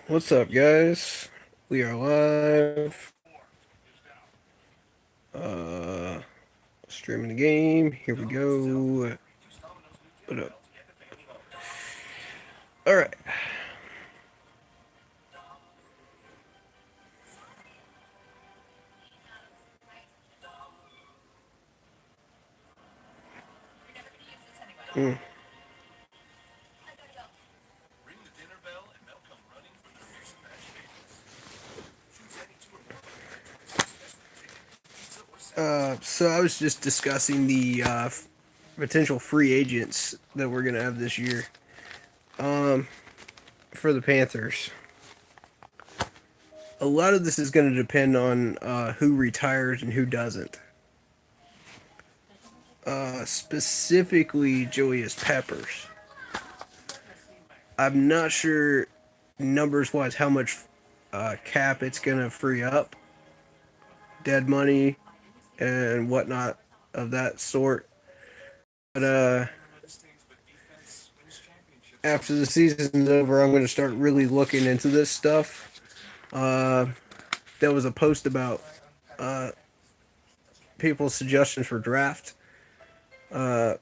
What's up, guys? We are live. Uh, Streaming the game. Here we go. What up? All right. Mm. So I was just discussing the potential free agents that we're gonna have this year. Um, for the Panthers, a lot of this is gonna depend on who retires and who doesn't. Specifically, Julius Peppers. I'm not sure numbers wise how much cap it's gonna free up, dead money and whatnot of that sort. But after the season's over, I'm gonna start really looking into this stuff. Uh, there was a post about uh, people's suggestions for uh,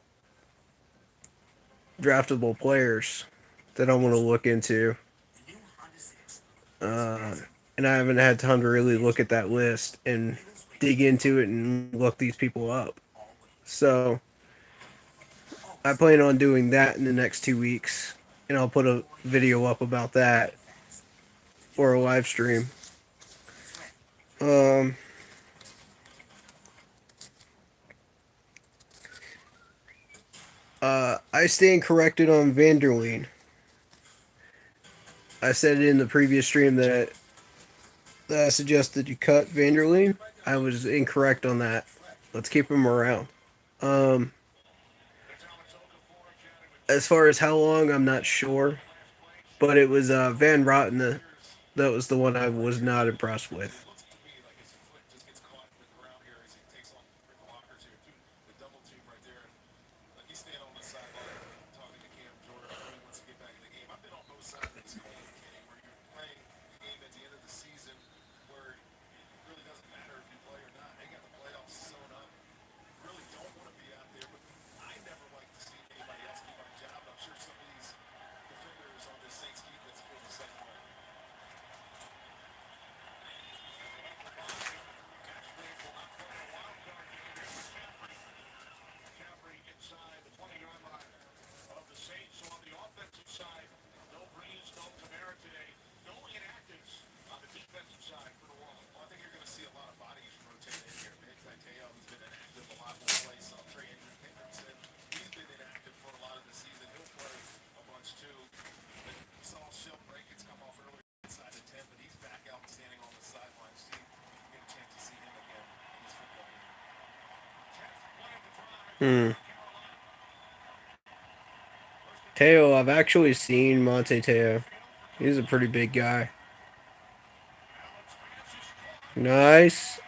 draftable players that I want to look into. Uh, and I haven't had time to really look at that list and dig into it and look these people up. So I plan on doing that in the next 2 weeks, and I'll put a video up about that or a live stream. Um, I stand corrected on Vanderleen. I said in the previous stream that I suggested you cut Vanderleen. I was incorrect on that. Let's keep him around. Um, as far as how long, I'm not sure, but it was Van Rotten that was the one I was not impressed with. Hmm. Teo, I've actually seen Monte Teo. He's a pretty big guy. Nice.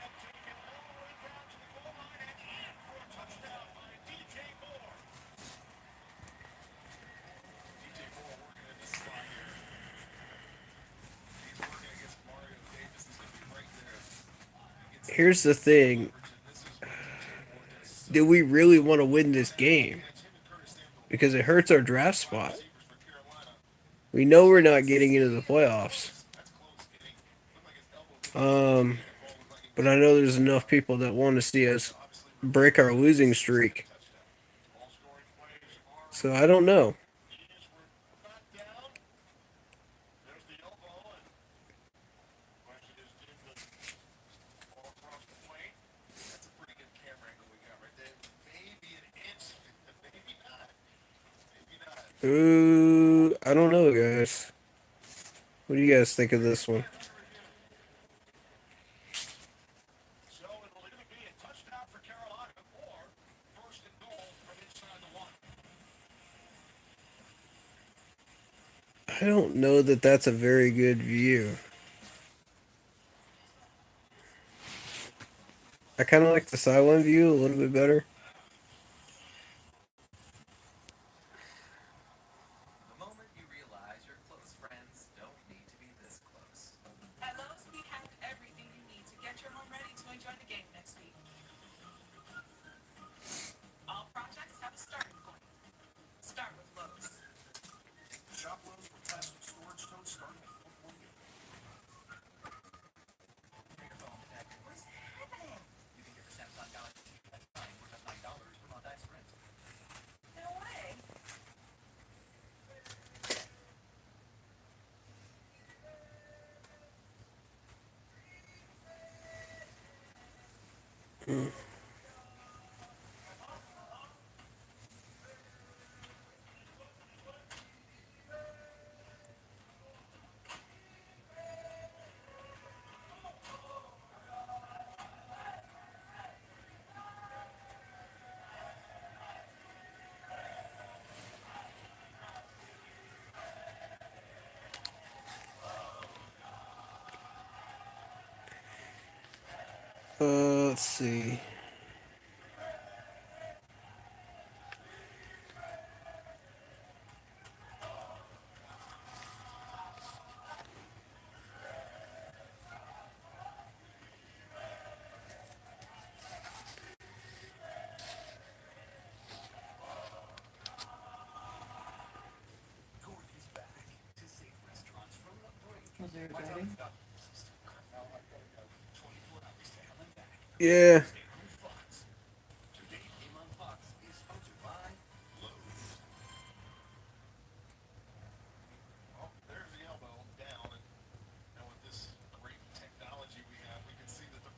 Here's the thing. Do we really want to win this game? Because it hurts our draft spot. We know we're not getting into the playoffs. Um, but I know there's enough people that want to see us break our losing streak. So I don't know. Ooh, I don't know, guys. What do you guys think of this one? I don't know that that's a very good view. I kind of like the sideline view a little bit better. Let's see. Was there a betting? Yeah.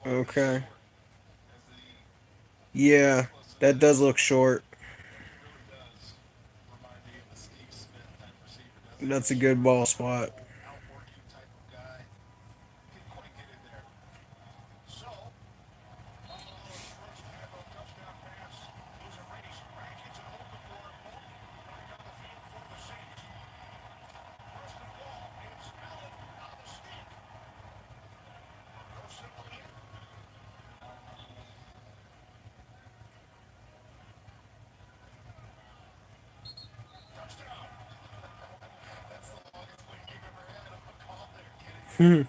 Okay. Yeah, that does look short. That's a good ball spot. Hmm.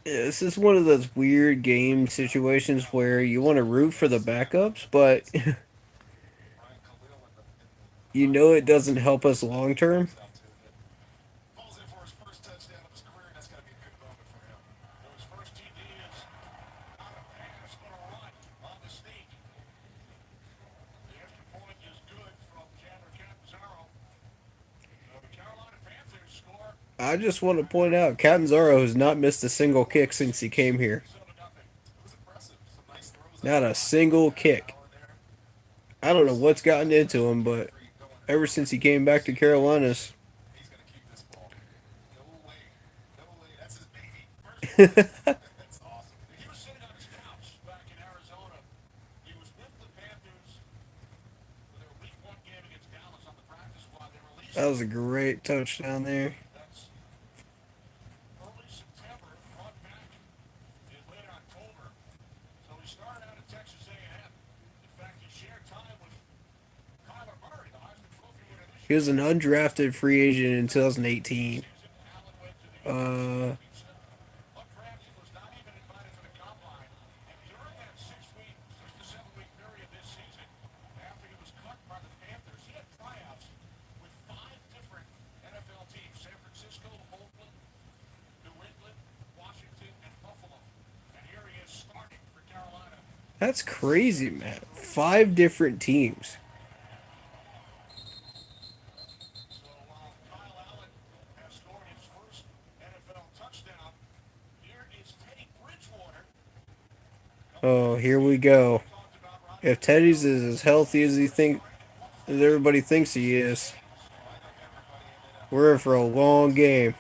Yeah, this is one of those weird game situations where you want to root for the backups, but you know it doesn't help us long term. I just want to point out Catanzaro has not missed a single kick since he came here. Not a single kick. I don't know what's gotten into him, but ever since he came back to Carolinas, that was a great touchdown there. He was an undrafted free agent in 2018. Uh, that's crazy, man. Five different teams. Oh, here we go. If Teddy's is as healthy as everybody thinks he is, we're in for a long game.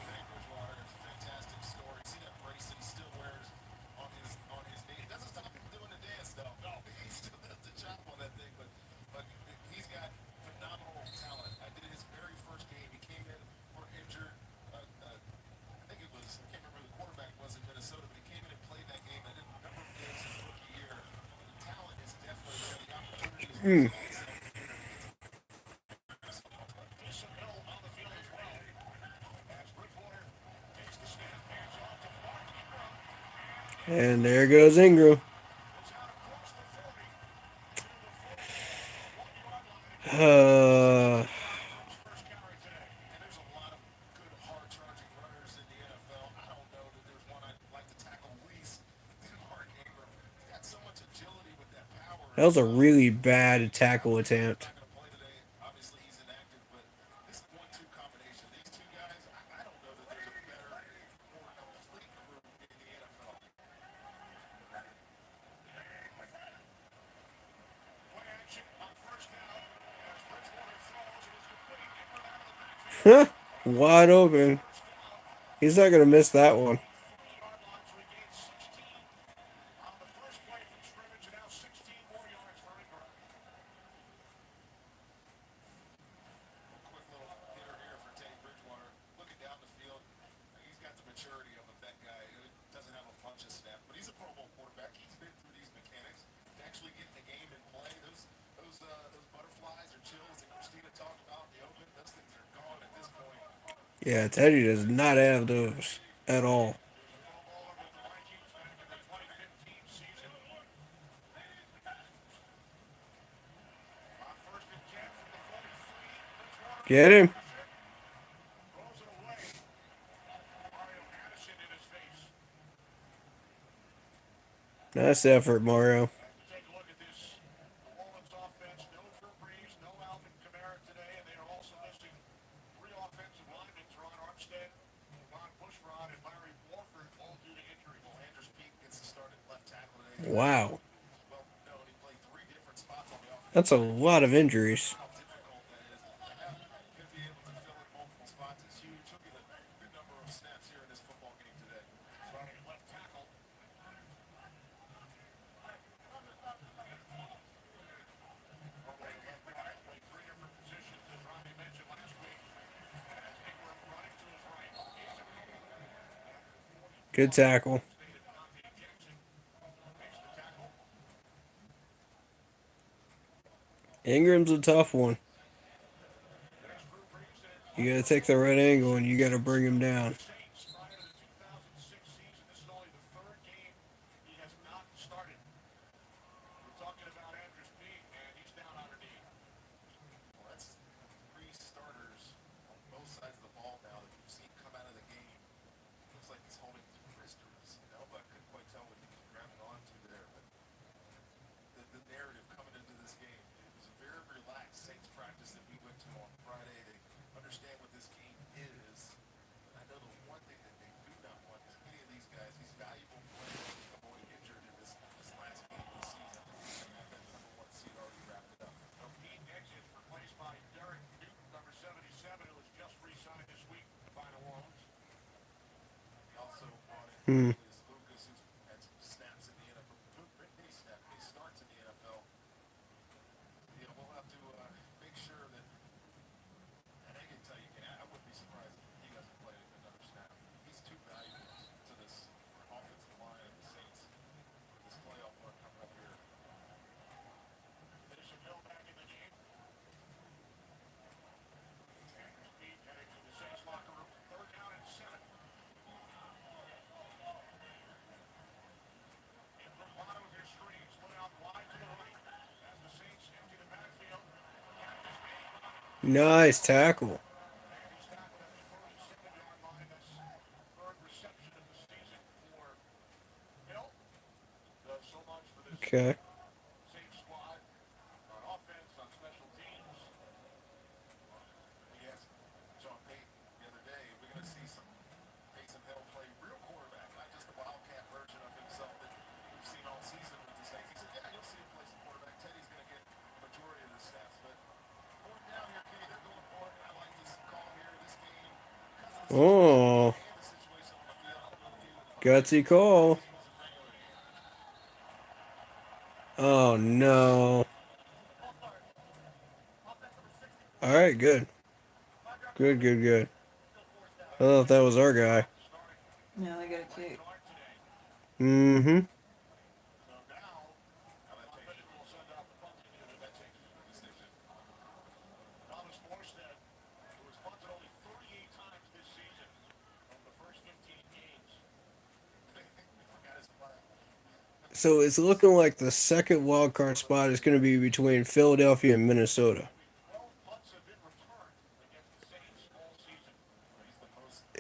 Hmm. And there goes Ingram. Uh, That was a really bad tackle attempt. Wide open. He's not gonna miss that one. Yeah, Teddy does not have those at all. Get him. Nice effort, Mario. Wow. That's a lot of injuries. Good tackle. Ingram's a tough one. You gotta take the right angle and you gotta bring him down. Hmm. Nice tackle. Okay. Oh, gutsy call. Oh no. All right, good. Good, good, good. I don't know if that was our guy. No, they got a kick. Mm-hmm. So it's looking like the second wild card spot is going to be between Philadelphia and Minnesota.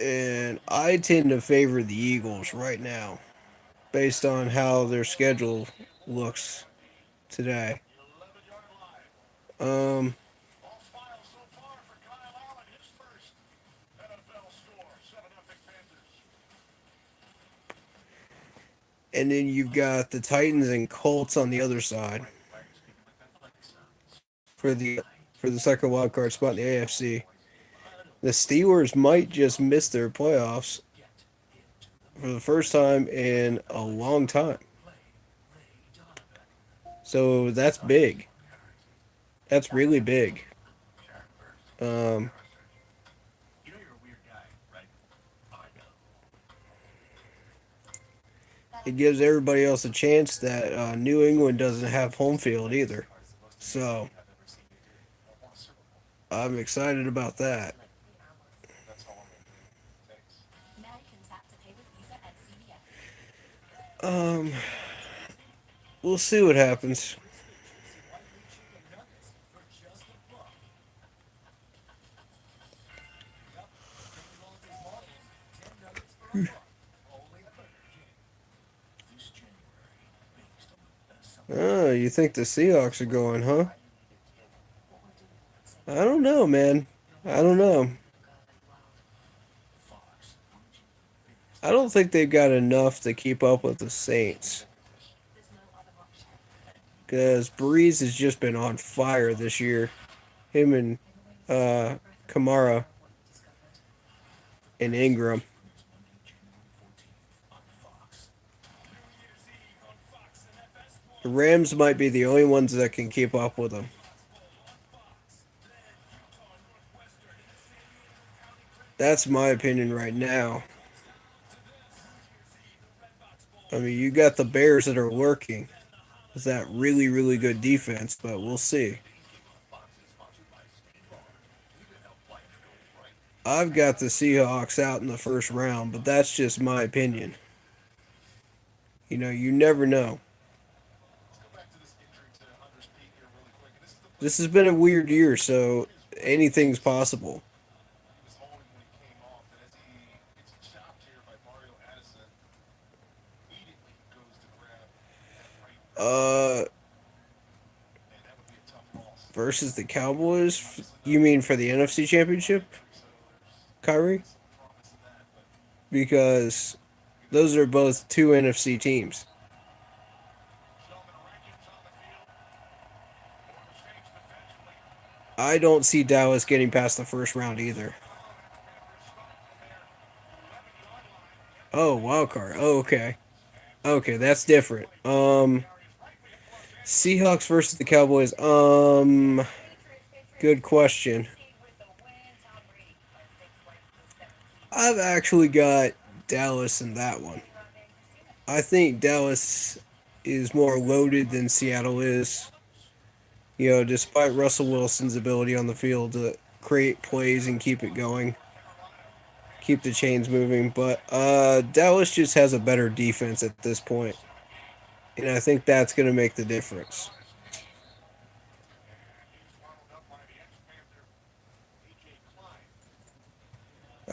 And I tend to favor the Eagles right now, based on how their schedule looks today. Um, and then you've got the Titans and Colts on the other side for the second wild card spot in the AFC. The Steelers might just miss their playoffs for the first time in a long time. So that's big. That's really big. Um, it gives everybody else a chance that New England doesn't have home field either. So I'm excited about that. Um, we'll see what happens. Oh, you think the Seahawks are going, huh? I don't know, man. I don't know. I don't think they've got enough to keep up with the Saints. Because Breeze has just been on fire this year. Him and Kamara and Ingram. The Rams might be the only ones that can keep up with them. That's my opinion right now. I mean, you got the Bears that are lurking. Is that really, really good defense? But we'll see. I've got the Seahawks out in the first round, but that's just my opinion. You know, you never know. This has been a weird year, so anything's possible. Uh, versus the Cowboys? You mean for the NFC Championship, Kyrie? Because those are both two NFC teams. I don't see Dallas getting past the first round either. Oh, wild card. Oh, okay. Okay, that's different. Seahawks versus the Cowboys. Good question. I've actually got Dallas in that one. I think Dallas is more loaded than Seattle is. You know, despite Russell Wilson's ability on the field to create plays and keep it going, keep the chains moving. But Dallas just has a better defense at this point, and I think that's going to make the difference.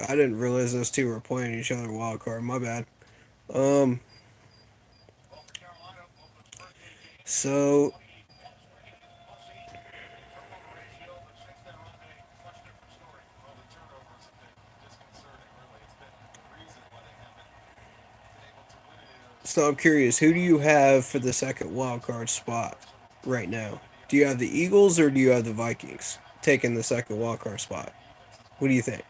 I didn't realize those two were playing each other wild card. My bad. Um, so so I'm curious, who do you have for the second wild card spot right now? Do you have the Eagles or do you have the Vikings taking the second wild card spot? What do you think?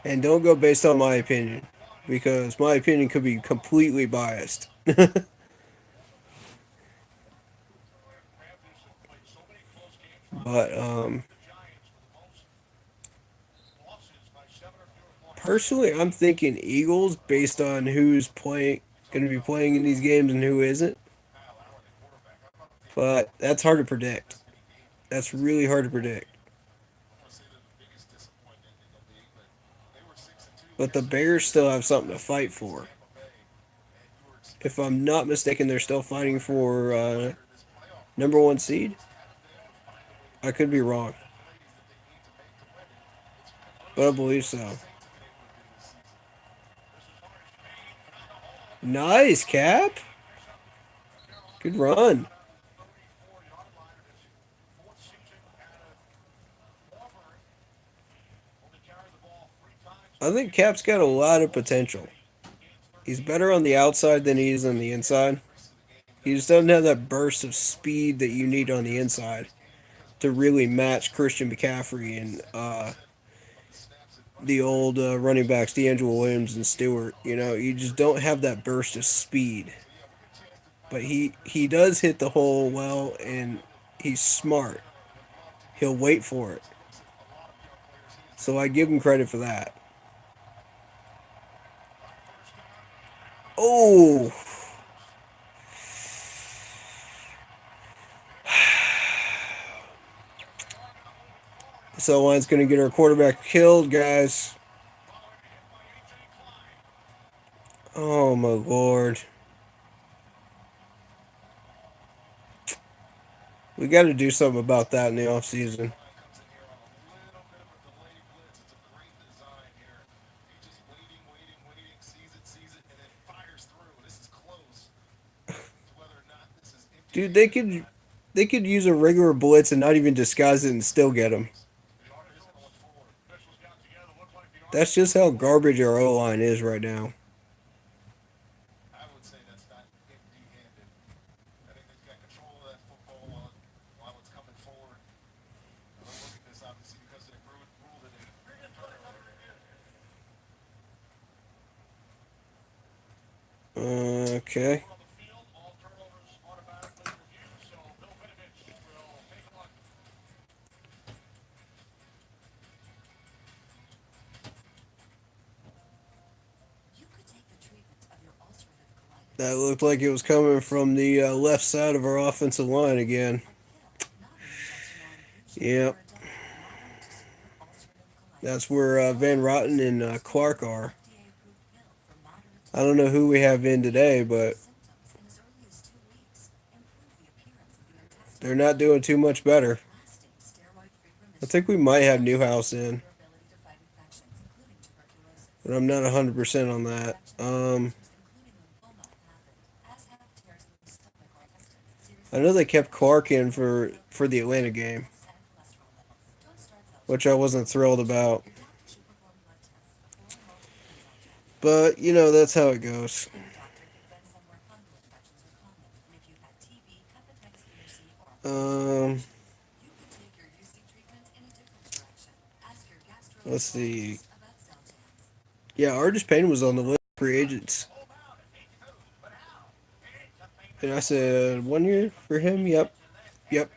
And don't go based on my opinion, because my opinion could be completely biased. But personally, I'm thinking Eagles based on who's playing, going to be playing in these games and who isn't. But that's hard to predict. That's really hard to predict. But the Bears still have something to fight for. If I'm not mistaken, they're still fighting for number one seed. I could be wrong, but I believe so. Nice, Cap. Good run. I think Cap's got a lot of potential. He's better on the outside than he is on the inside. He just doesn't have that burst of speed that you need on the inside to really match Christian McCaffrey and the old running backs, D'Angelo Williams and Stewart. You know, you just don't have that burst of speed. But he does hit the hole well, and he's smart. He'll wait for it. So I give him credit for that. Oh, so line's going to get our quarterback killed, guys. Oh my lord. We got to do something about that in the off season. Dude, they could use a regular blitz and not even disguise it and still get him. That's just how garbage our O line is right now. Okay. That looked like it was coming from the left side of our offensive line again. Yep. That's where Van Rotten and Clark are. I don't know who we have in today, but they're not doing too much better. I think we might have Newhouse in, but I'm not 100% on that. I know they kept Clark in for the Atlanta game, which I wasn't thrilled about. But, you know, that's how it goes. Um, let's see. Yeah, Artis Payne was on the list for free agents. And I said, 1 year for him? Yep. Yep.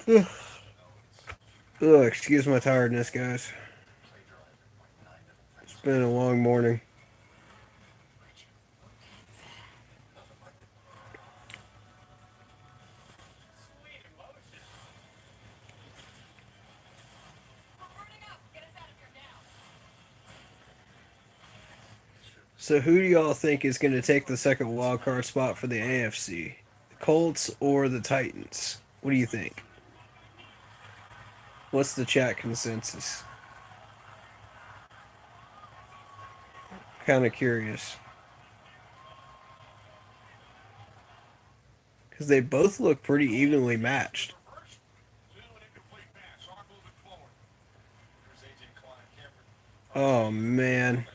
Ugh, excuse my tiredness, guys. It's been a long morning. So, who do y'all think is going to take the second wild card spot for the AFC? The Colts or the Titans? What do you think? What's the chat consensus? Kind of curious. Because they both look pretty evenly matched. Oh, man.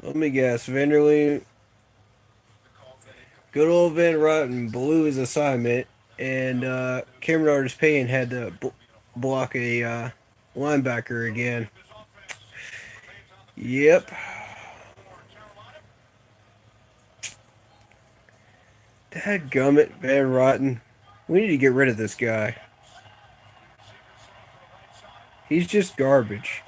Let me guess. Vanderlee, good old Van Rotten blew his assignment, and Cameron Artis Payne had to block a linebacker again. Yep. Dadgummit, Van Rotten. We need to get rid of this guy. He's just garbage.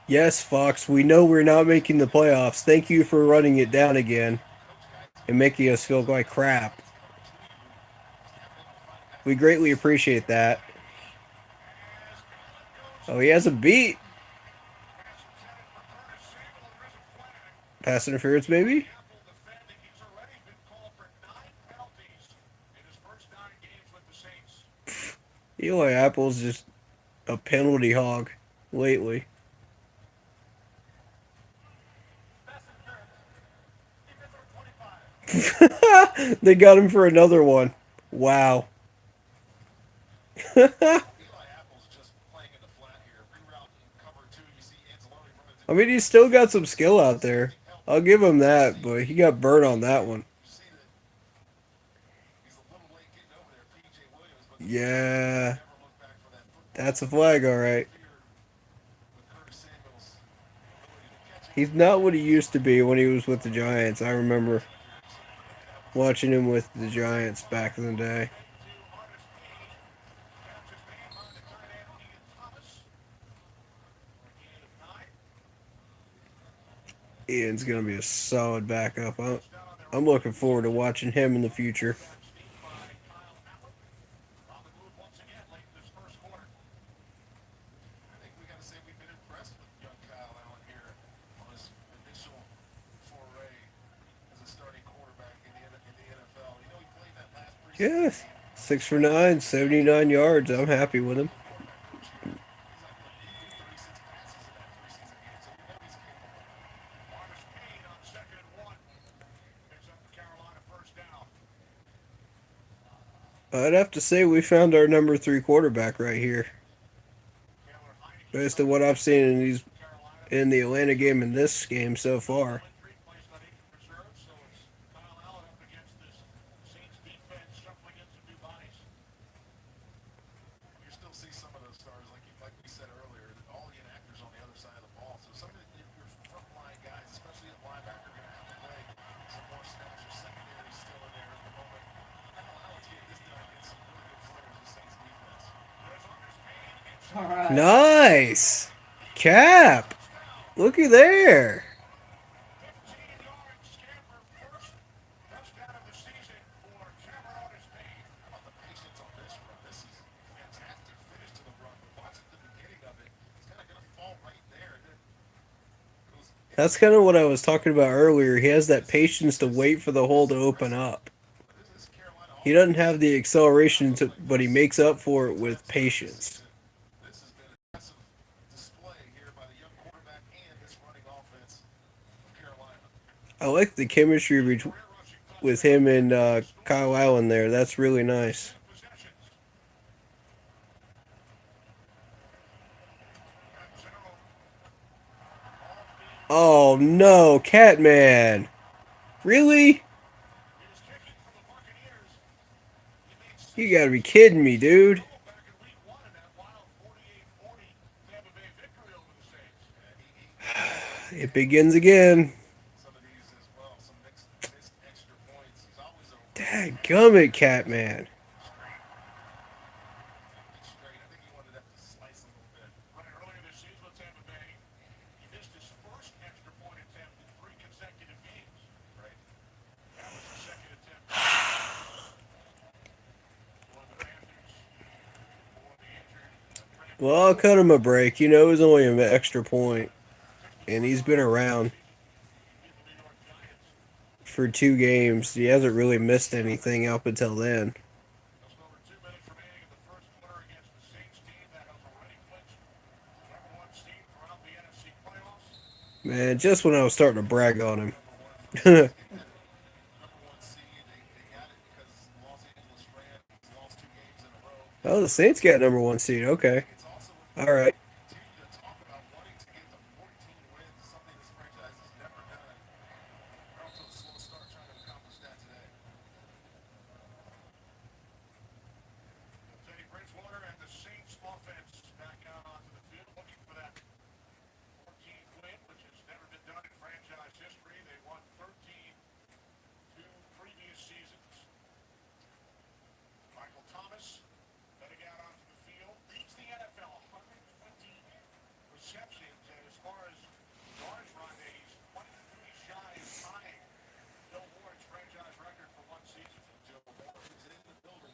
Yes, Fox, we know we're not making the playoffs. Thank you for running it down again and making us feel like crap. We greatly appreciate that. Oh, he has a beat. Pass interference, maybe? Eli Apple's just a penalty hog lately. They got him for another one. Wow. I mean, he's still got some skill out there. I'll give him that, but he got burnt on that one. Yeah, that's a flag, all right. He's not what he used to be when he was with the Giants. I remember watching him with the Giants back in the day. Ian's gonna be a solid backup. I'm looking forward to watching him in the future. Yes, 6 for 9, 79 yards. I'm happy with him. I'd have to say we found our number three quarterback right here. Based on what I've seen in the Atlanta game and this game so far. All right. Nice. Cap. Looky there. That's kind of what I was talking about earlier. He has that patience to wait for the hole to open up. He doesn't have the acceleration, but he makes up for it with patience. I like the chemistry with him and Kyle Allen there. That's really nice. Oh no, Catman! Really? You gotta be kidding me, dude. It begins again. Dadgummit, Catman. Well, I'll cut him a break. You know, it was only an extra point, and he's been around for 2 games. He hasn't really missed anything up until then. Man, just when I was starting to brag on him. Oh, the Saints got number one seed. Okay. All right.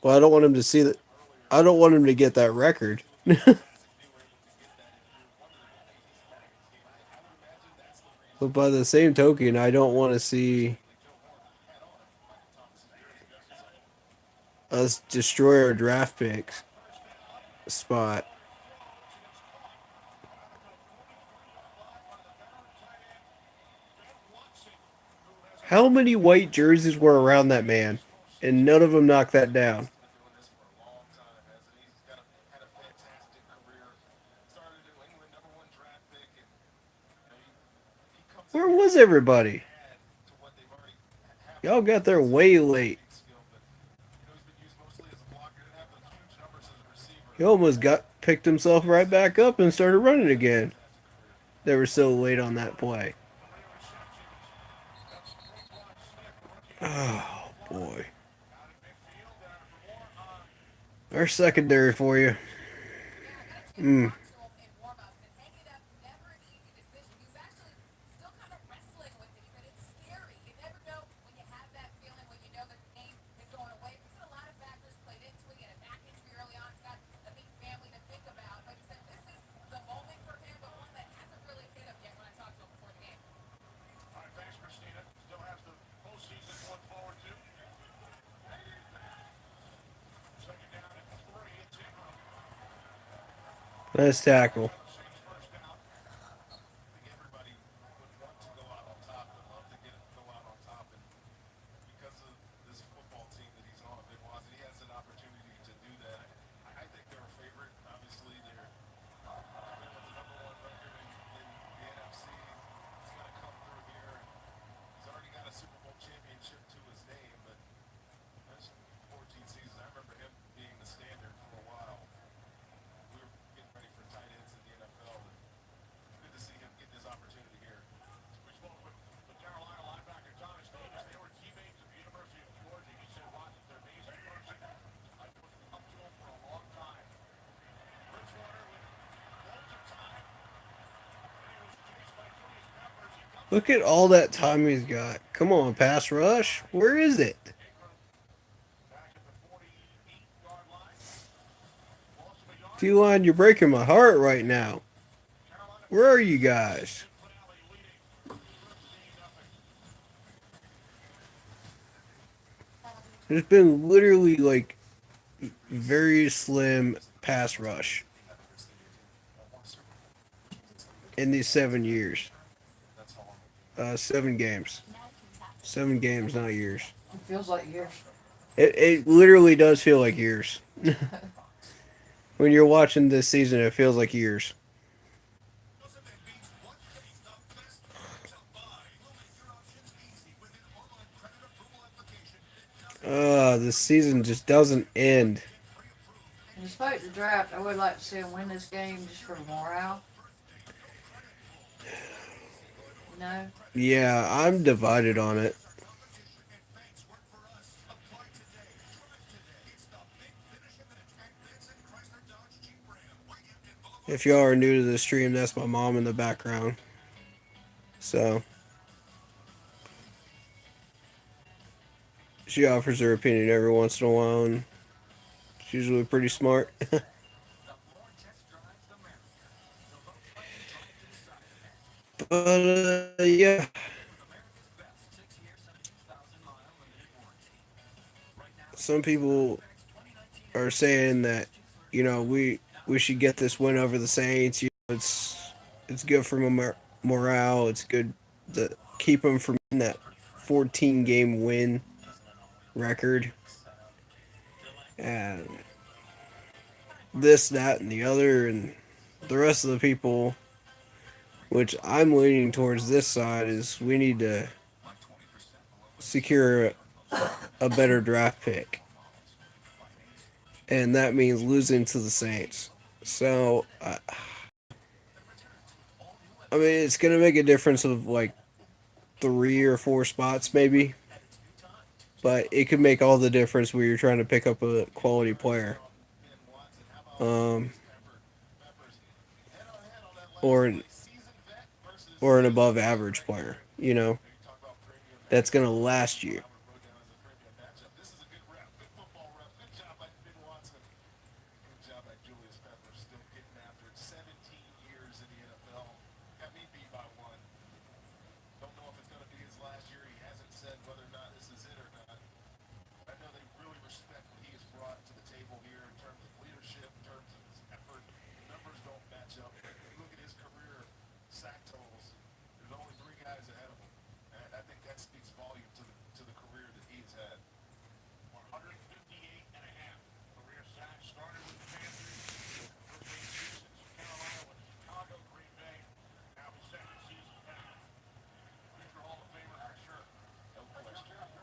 Well, I don't want him to see that. I don't want him to get that record. But by the same token, I don't want to see us destroy our draft picks spot. How many white jerseys were around that man, and none of them knocked that down? Where was everybody? Y'all got there way late. He almost got picked himself right back up and started running again. They were so late on that play. Oh boy. Our secondary for you. Mm. Nice tackle. Look at all that time he's got. Come on, pass rush. Where is it? D-line, you're breaking my heart right now. Where are you guys? There's been literally like very slim pass rush in these 7 years. 7 games. 7 games, not years. It feels like years. It literally does feel like years. When you're watching this season, it feels like years. This season just doesn't end. Despite the draft, I would like to see him win this game just for morale. No. Yeah, I'm divided on it. If y'all are new to the stream, that's my mom in the background. So she offers her opinion every once in a while, and she's usually pretty smart. But yeah, some people are saying that we should get this win over the Saints. It's good for morale. It's good to keep them from that 14 game win record and this, that, and the other, and the rest of the people, which I'm leaning towards this side, is we need to secure a better draft pick, and that means losing to the Saints. So, I mean, it's gonna make a difference of like 3 or 4 spots, maybe, but it could make all the difference where you're trying to pick up a quality player, um, or an above average player. That's gonna last you.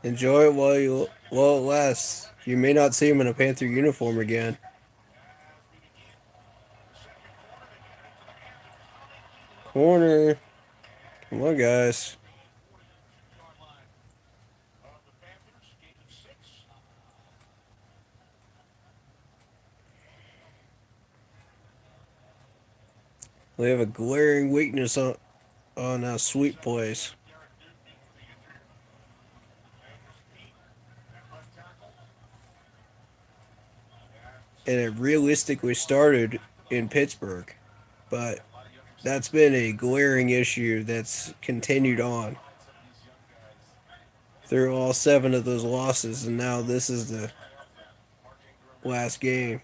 Enjoy it while it lasts. You may not see him in a Panther uniform again. Corner. Come on, guys. We have a glaring weakness on sweep plays, and it realistically started in Pittsburgh, but that's been a glaring issue that's continued on through all seven of those losses, and now this is the last game.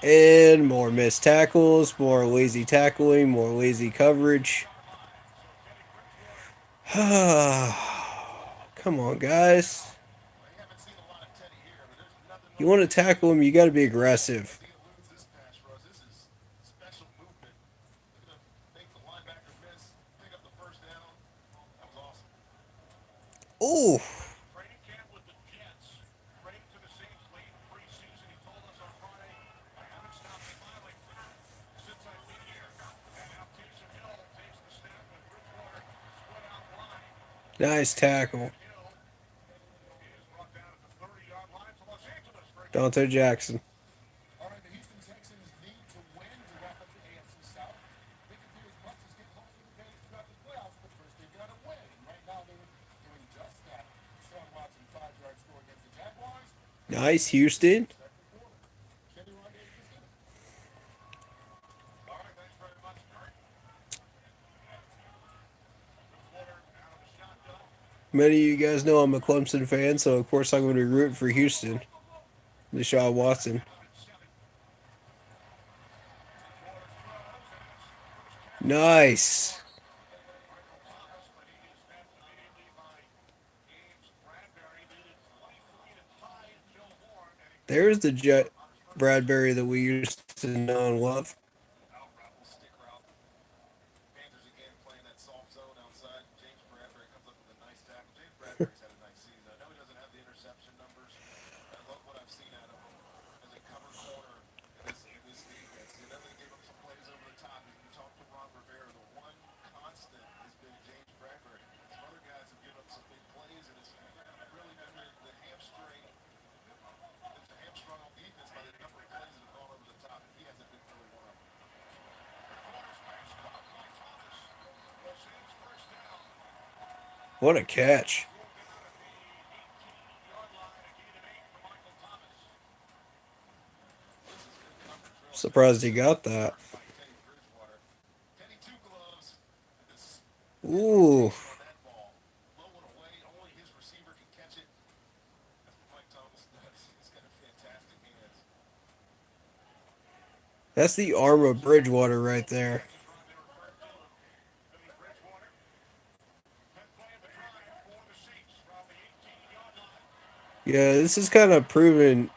And more missed tackles, more lazy tackling, more lazy coverage. Come on, guys. You want to tackle him, you got to be aggressive. Oh, nice tackle. Dante Jackson. Nice, Houston. Many of you guys know I'm a Clemson fan, so of course I'm going to be rooting for Houston. Deshaun Watson. Nice. There's the Jet Bradbury that we used to know and love. What a catch. Surprised he got that. Ooh. That's the arm of Bridgewater right there. Yeah, this is kind of proving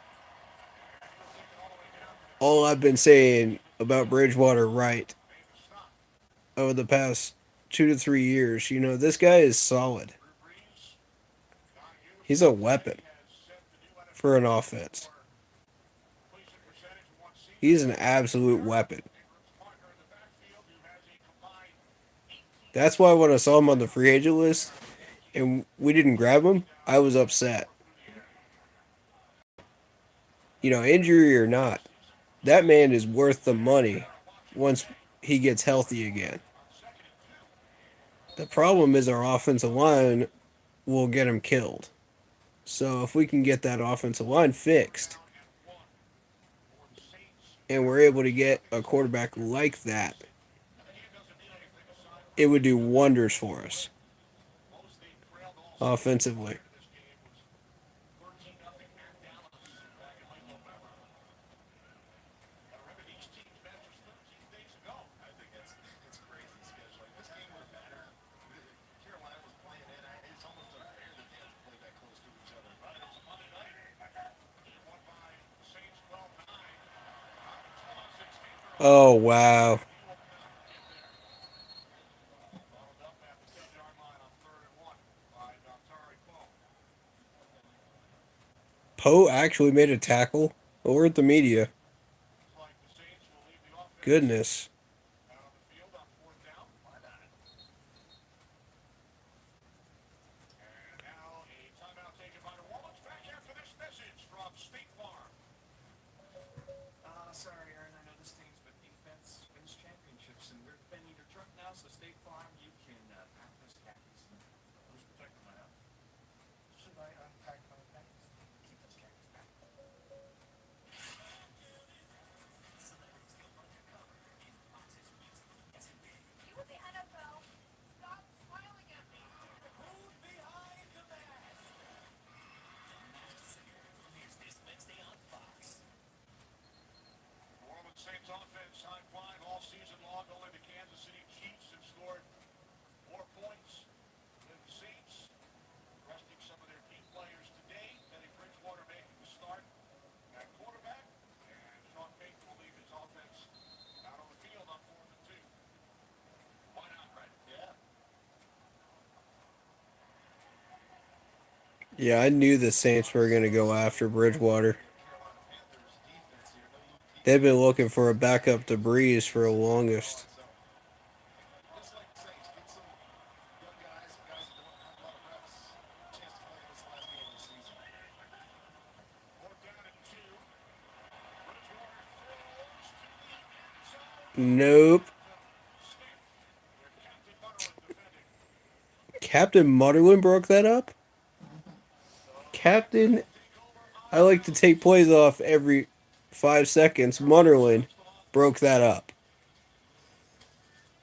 all I've been saying about Bridgewater right over the past 2 to 3 years. This guy is solid. He's a weapon for an offense. He's an absolute weapon. That's why when I saw him on the free agent list and we didn't grab him, I was upset. Injury or not, that man is worth the money once he gets healthy again. The problem is our offensive line will get him killed. So if we can get that offensive line fixed and we're able to get a quarterback like that, it would do wonders for us offensively. Oh, wow. Poe actually made a tackle over at the media. Goodness. Yeah, I knew the Saints were going to go after Bridgewater. They've been looking for a backup to Breeze for the longest. Nope. Captain Mutterlin broke that up? Captain, I like to take plays off every 5 seconds. Mutterlin broke that up.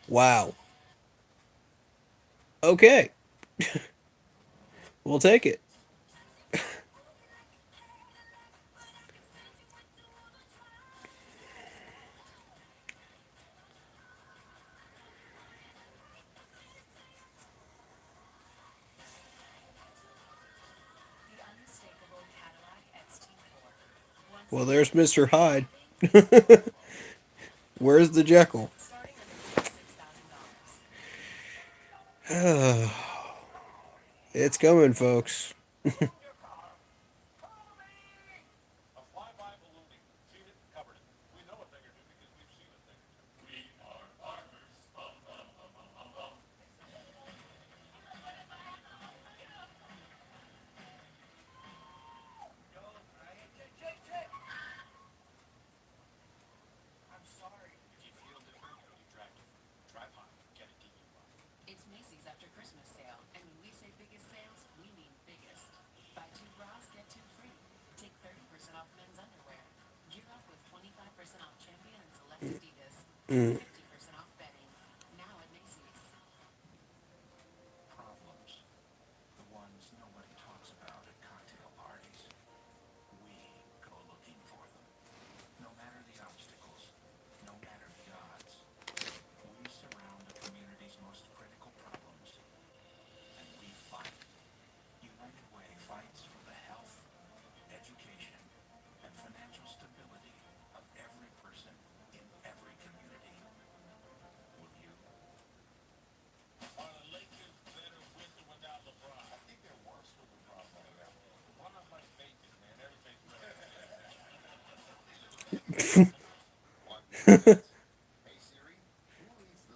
Wow. Okay, we'll take it. Well, there's Mr. Hyde. Where's the Jekyll? It's coming, folks. Mm.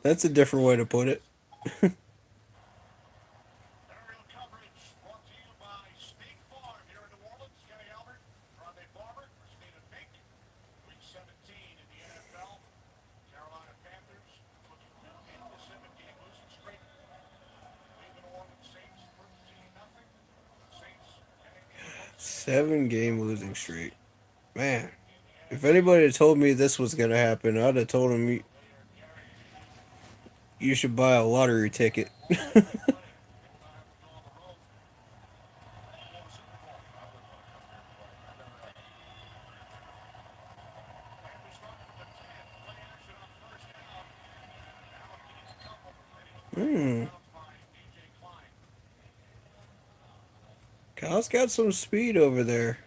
That's a different way to put it. Seven-game losing streak. Man, if anybody had told me this was going to happen, I'd have told them you should buy a lottery ticket. Hmm. Kyle's got some speed over there.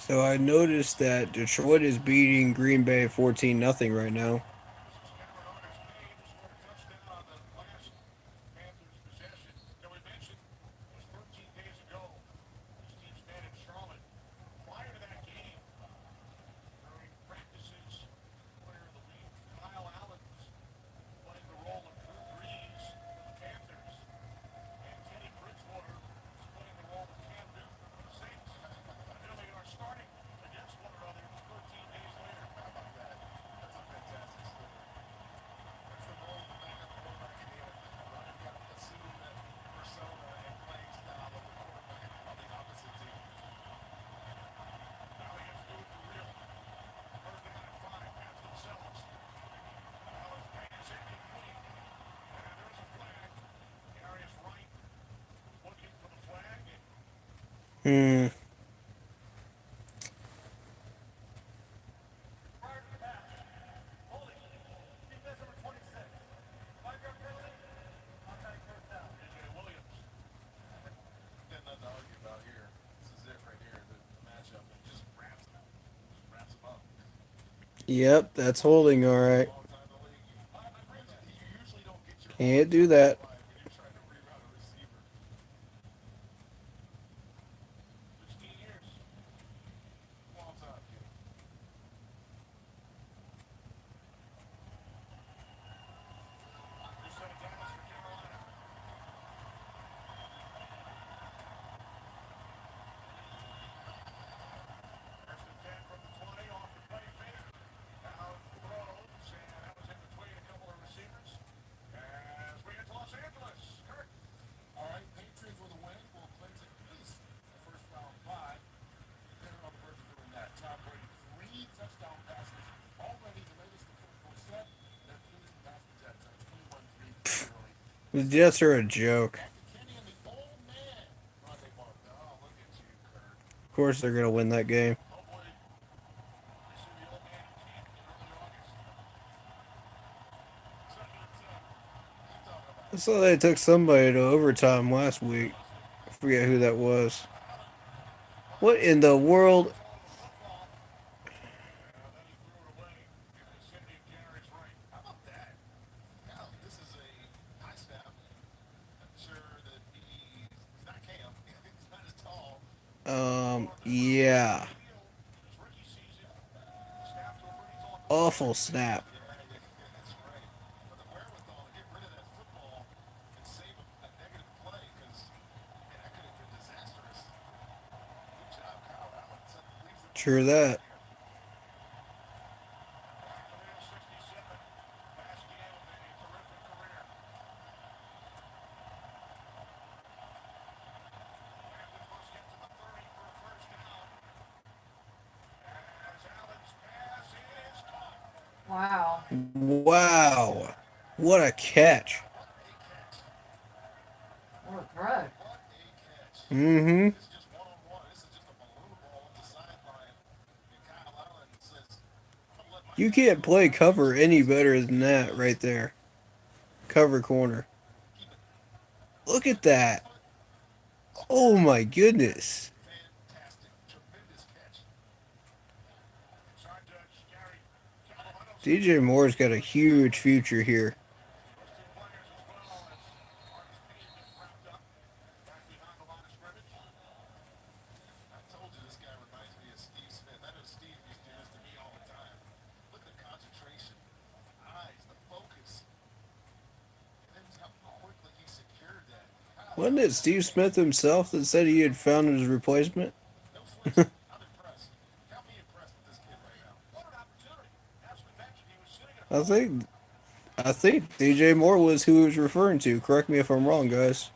So I noticed that Detroit is beating Green Bay 14-0 right now. Hmm. Yep, that's holding all right. Can't do that. The Jets are a joke. Of course they're gonna win that game. I saw they took somebody to overtime last week. I forget who that was. What in the world? Yeah. Awful snap. True that. Wow. Wow. What a catch. What a throw. Mm-hmm. You can't play cover any better than that right there. Cover corner. Look at that. Oh my goodness. DJ Moore's got a huge future here. Wasn't it Steve Smith himself that said he had found his replacement? I think I think DJ Moore was who he was referring to. Correct me if I'm wrong, guys.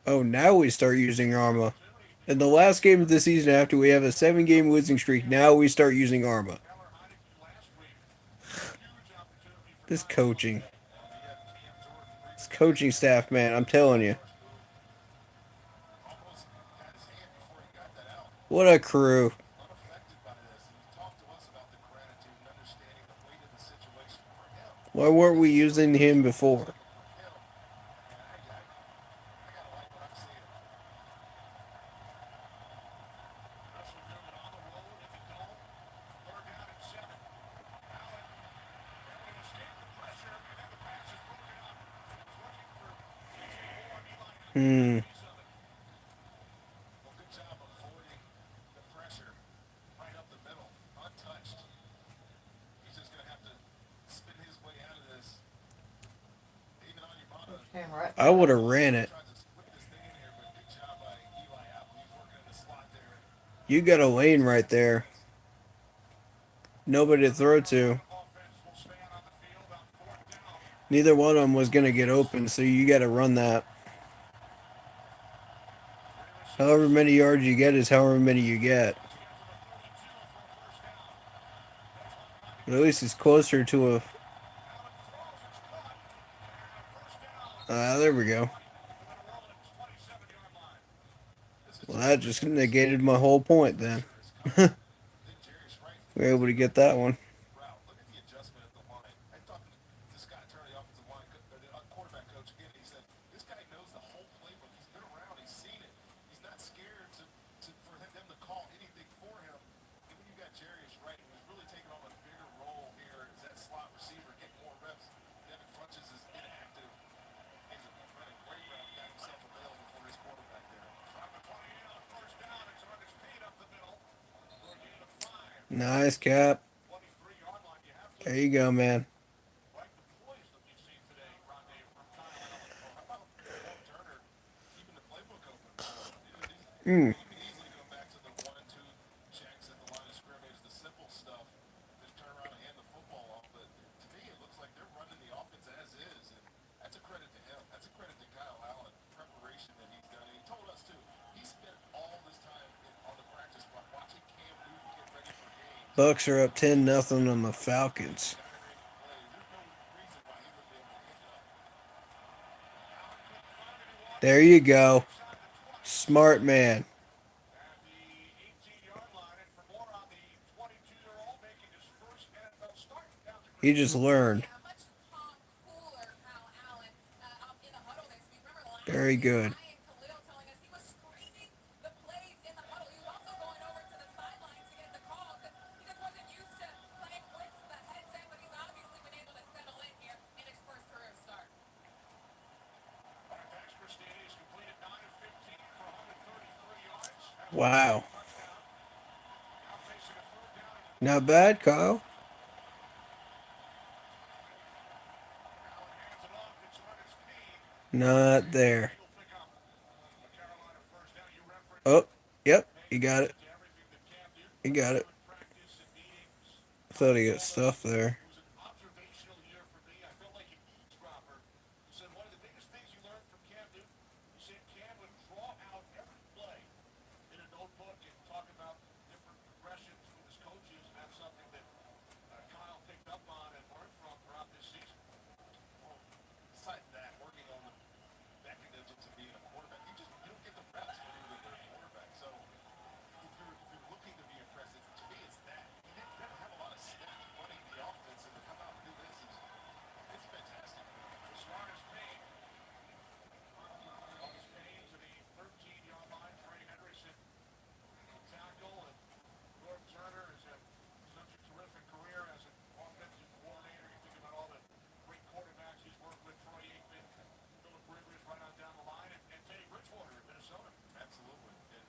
Oh, now we start using Arma. In the last game of the season, after we have a 7 game losing streak, now we start using Arma. This coaching, this coaching staff, man, I'm telling you, what a crew. Why weren't we using him before? Hmm. Came right I down. would have ran it. You got a lane right there. Nobody to throw to. Neither one of them was going to get open, so you got to run that. However many yards you get is however many you get. But at least it's closer to a. There we go. Well, that just negated my whole point then. We were able to get that one. Nice, Cap. There you go, man. Mm. Bucks are up 10-0 on the Falcons. There you go. Smart man. He just learned. Very good. Wow. Not bad, Kyle. Not there. Oh, yep. You got it. You got it. Thought he got stuff there.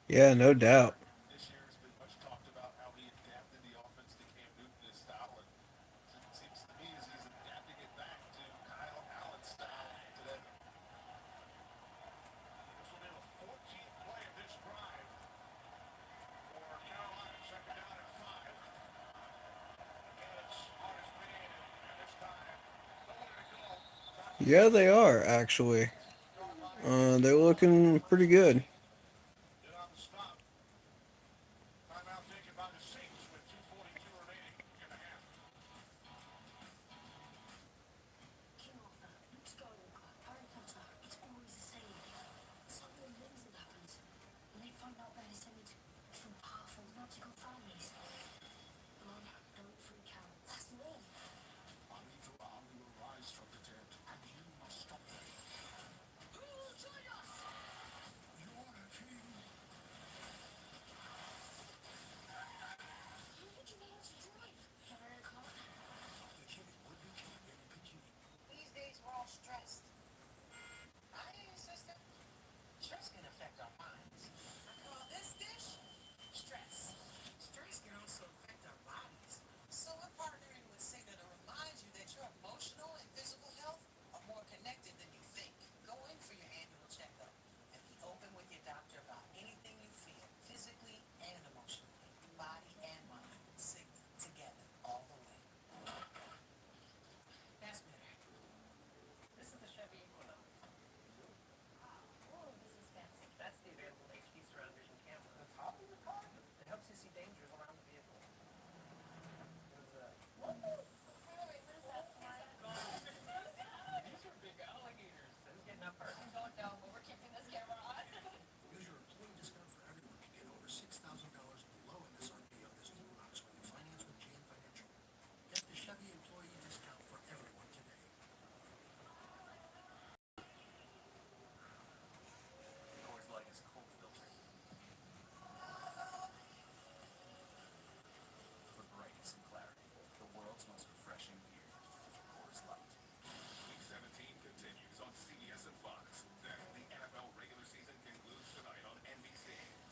Yeah, no doubt. Yeah, they are actually. They're looking pretty good.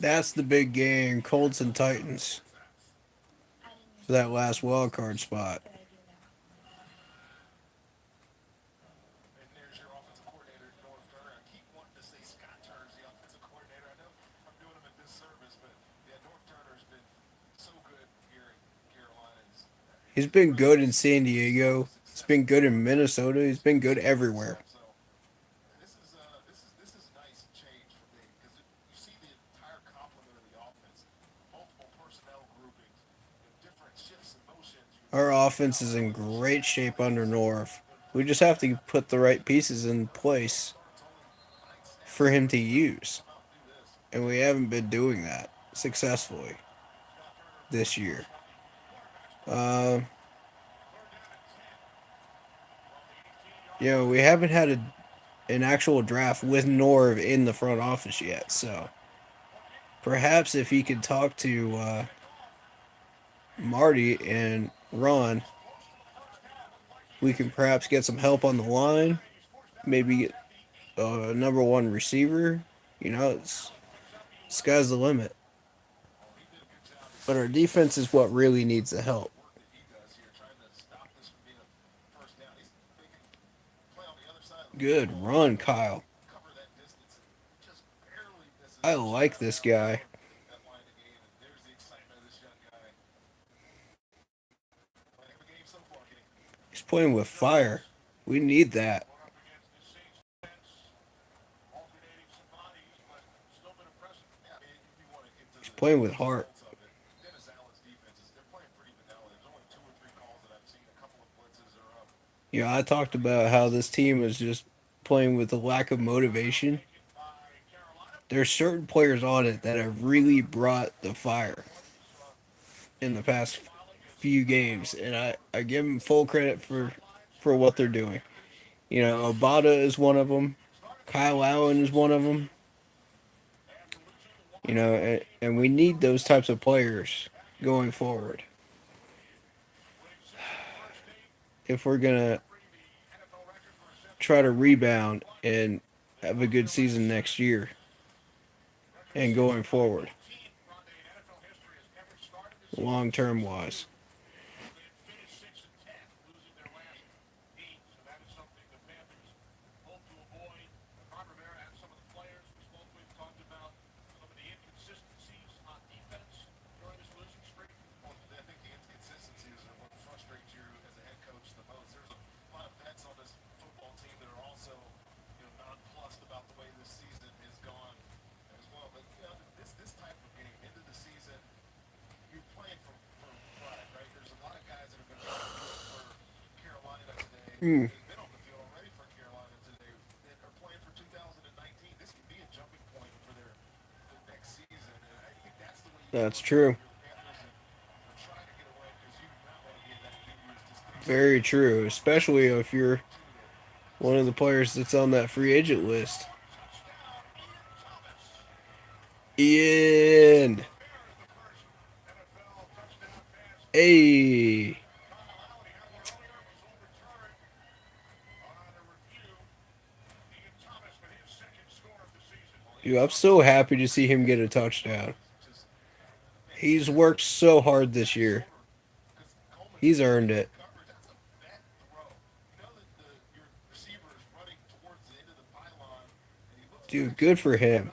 That's the big game, Colts and Titans for that last wild card spot. He's been good in San Diego. He's been good in Minnesota. He's been good everywhere. Our offense is in great shape under North. We just have to put the right pieces in place for him to use. And we haven't been doing that successfully this year. Uh, we haven't had an actual draft with Norv in the front office yet. So perhaps if he could talk to Marty and Ron, we can perhaps get some help on the line. Maybe get a number one receiver. It's sky's the limit. But our defense is what really needs the help. Good run, Kyle. I like this guy. He's playing with fire. We need that. He's playing with heart. I talked about how this team is just playing with a lack of motivation. There's certain players on it that have really brought the fire in the past few games, and I give them full credit for what they're doing. Obata is one of them. Kyle Allen is one of them. And we need those types of players going forward if we're gonna try to rebound and have a good season next year and going forward, long term wise. Mm. That's true. Very true, especially if you're one of the players that's on that free agent list. Ian. Hey. Dude, I'm so happy to see him get a touchdown. He's worked so hard this year. He's earned it. Dude, good for him.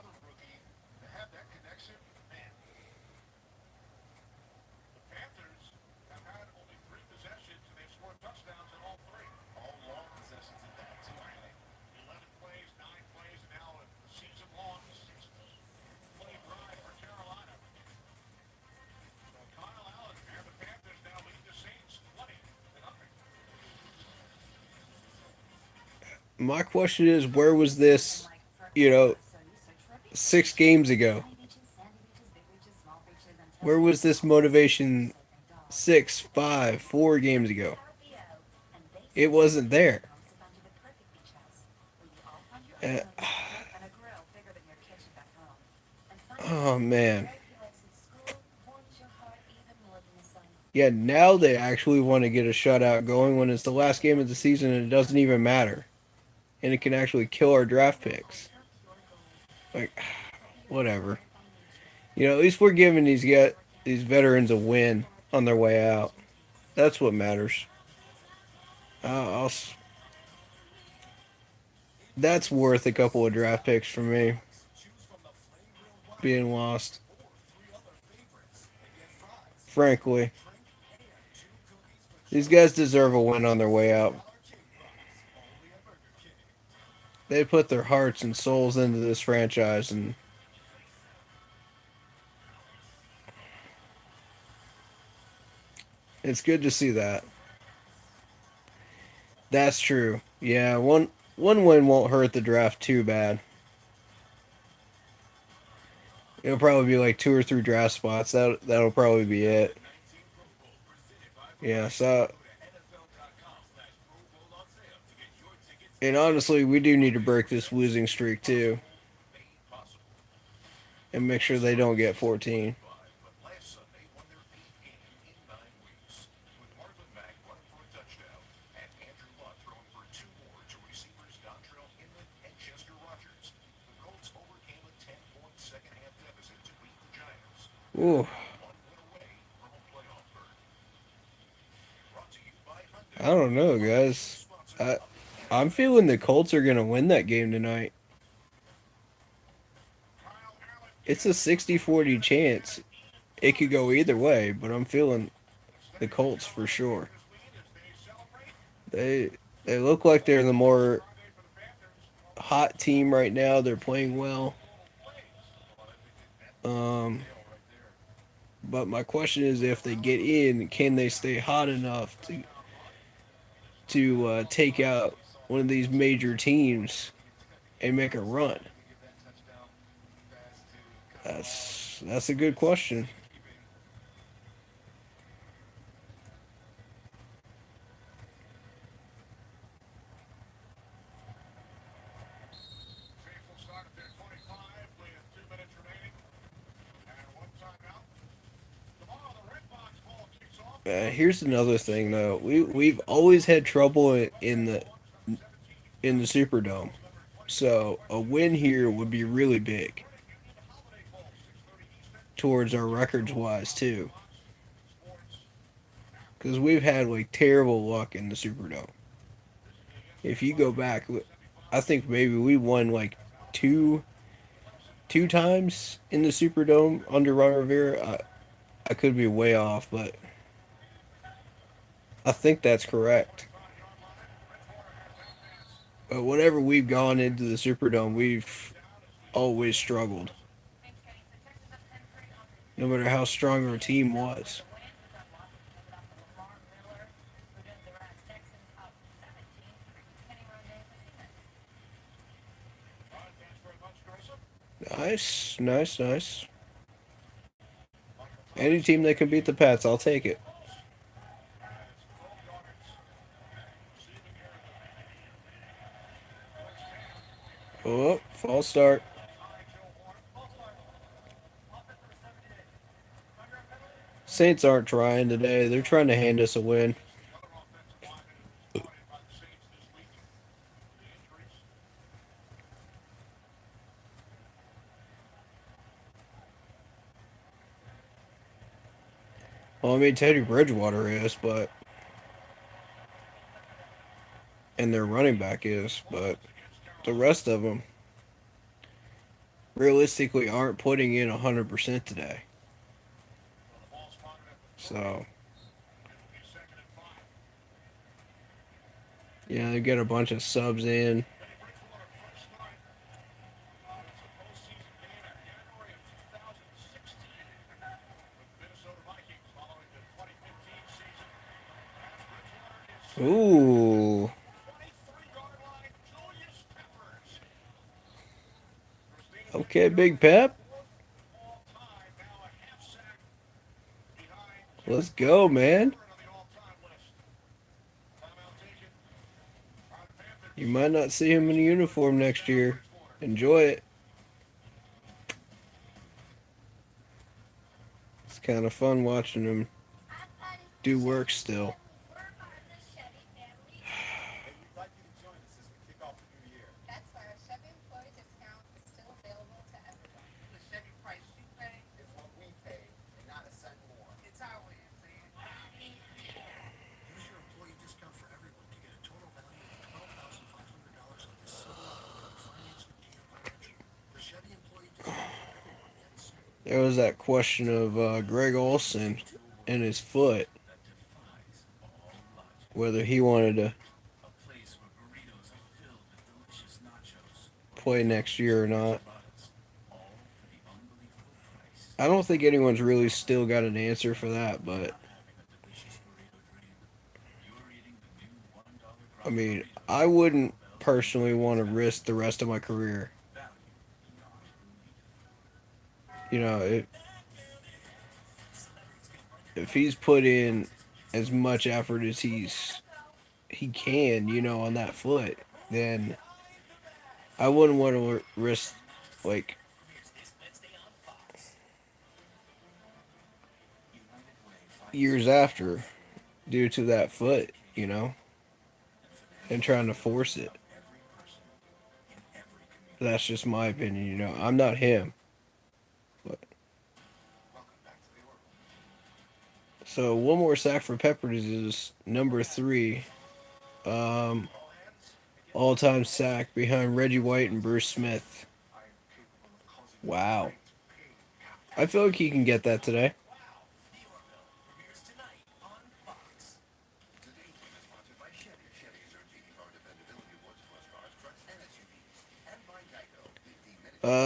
My question is, where was this, you know, 6 games ago? Where was this motivation 4 games ago? It wasn't there. Uh, oh man. Yeah, now they actually want to get a shutout going when it's the last game of the season and it doesn't even matter. And it can actually kill our draft picks. Like, whatever. At least we're giving these veterans a win on their way out. That's what matters. I'll that's worth a couple of draft picks for me being lost. Frankly, these guys deserve a win on their way out. They put their hearts and souls into this franchise, and it's good to see that. That's true. Yeah, one win won't hurt the draft too bad. It'll probably be like two or three draft spots. That'll probably be it. Yeah. So, and honestly, we do need to break this losing streak too, and make sure they don't get 14. Ooh, I don't know, guys. I I'm feeling the Colts are gonna win that game tonight. It's a 60-40 chance. It could go either way, but I'm feeling the Colts for sure. They they look like they're the more hot team right now. They're playing well. Um, but my question is, if they get in, can they stay hot enough to take out one of these major teams and make a run? That's a good question. Here's another thing though. We've always had trouble in the Superdome, so a win here would be really big towards our records wise too, because we've had like terrible luck in the Superdome. If you go back, I think maybe we won like two two times in the Superdome under Ron Rivera. I could be way off, but I think that's correct. But whenever we've gone into the Superdome, we've always struggled, no matter how strong our team was. Nice, nice, nice. Any team that can beat the Pats, I'll take it. Oh, false start. Saints aren't trying today. They're trying to hand us a win. Well, I mean, Teddy Bridgewater is, but and their running back is, but the rest of them realistically aren't putting in 100% today. So, yeah, they get a bunch of subs in. Ooh. Okay, Big Pep. Let's go, man. You might not see him in a uniform next year. Enjoy it. It's kind of fun watching him do work still. there was that question of Greg Olson and his foot, whether he wanted to play next year or not. I don't think anyone's really still got an answer for that, but I mean, I wouldn't personally want to risk the rest of my career. You know, if he's put in as much effort as he can, on that foot, then I wouldn't want to risk like years after due to that foot, and trying to force it. That's just my opinion. I'm not him. But so one more sack for Peppers is number three, um, all-time sack behind Reggie White and Bruce Smith. Wow, I feel like he can get that today.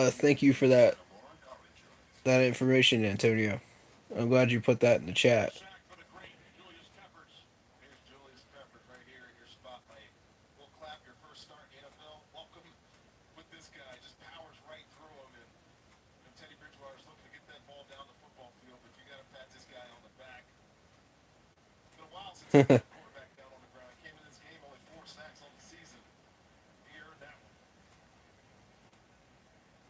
Thank you for that information, Antonio. I'm glad you put that in the chat.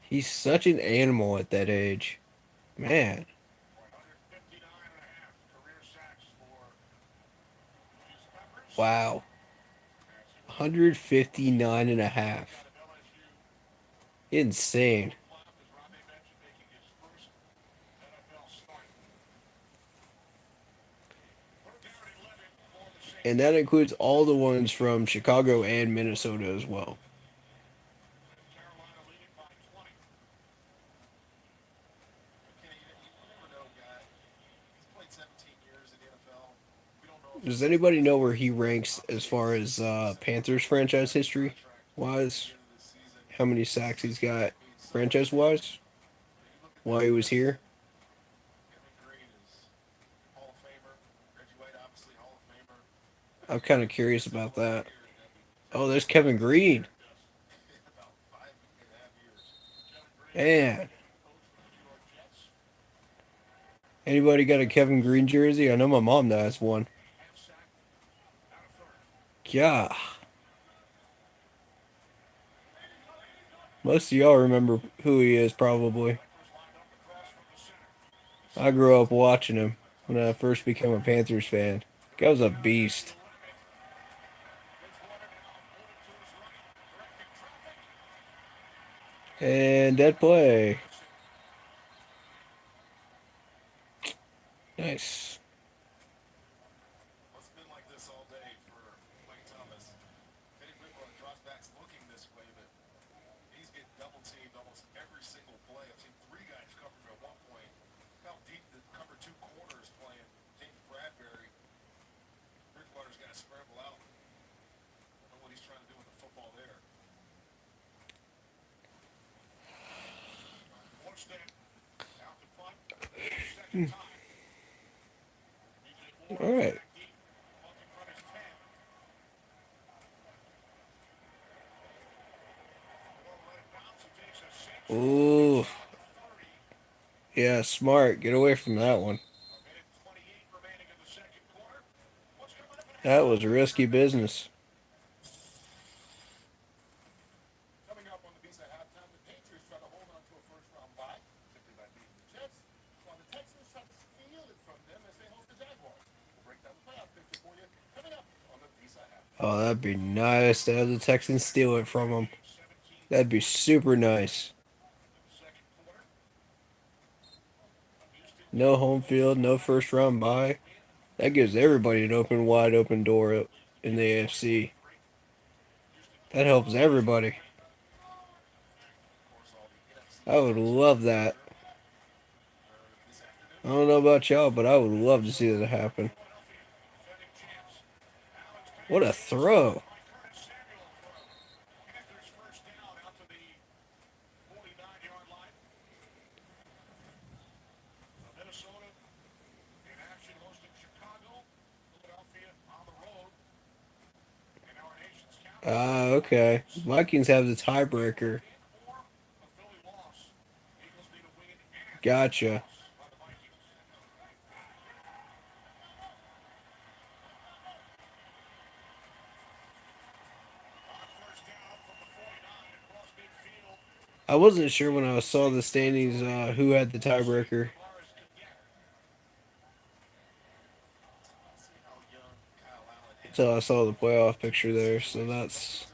He's such an animal at that age. Man, wow. 159 and a half. Insane. And that includes all the ones from Chicago and Minnesota as well. Does anybody know where he ranks as far as Panthers franchise history wise? How many sacks he's got franchise wise while he was here? I'm kind of curious about that. Oh, there's Kevin Green. Man, anybody got a Kevin Green jersey? I know my mom has one. Yeah, most of y'all remember who he is probably. I grew up watching him when I first became a Panthers fan. Guy was a beast. And that play. Nice. All right. Ooh, yeah, smart. Get away from that one. That was risky business. Oh, that'd be nice to have the Texans steal it from them. That'd be super nice. No home field, no first round bye. That gives everybody an wide open door in the AFC. That helps everybody. I would love that. I don't know about y'all, but I would love to see that happen. What a throw! Ah, okay. Vikings have the tiebreaker. Gotcha. I wasn't sure when I saw the standings who had the tiebreaker until I saw the playoff picture there. So that's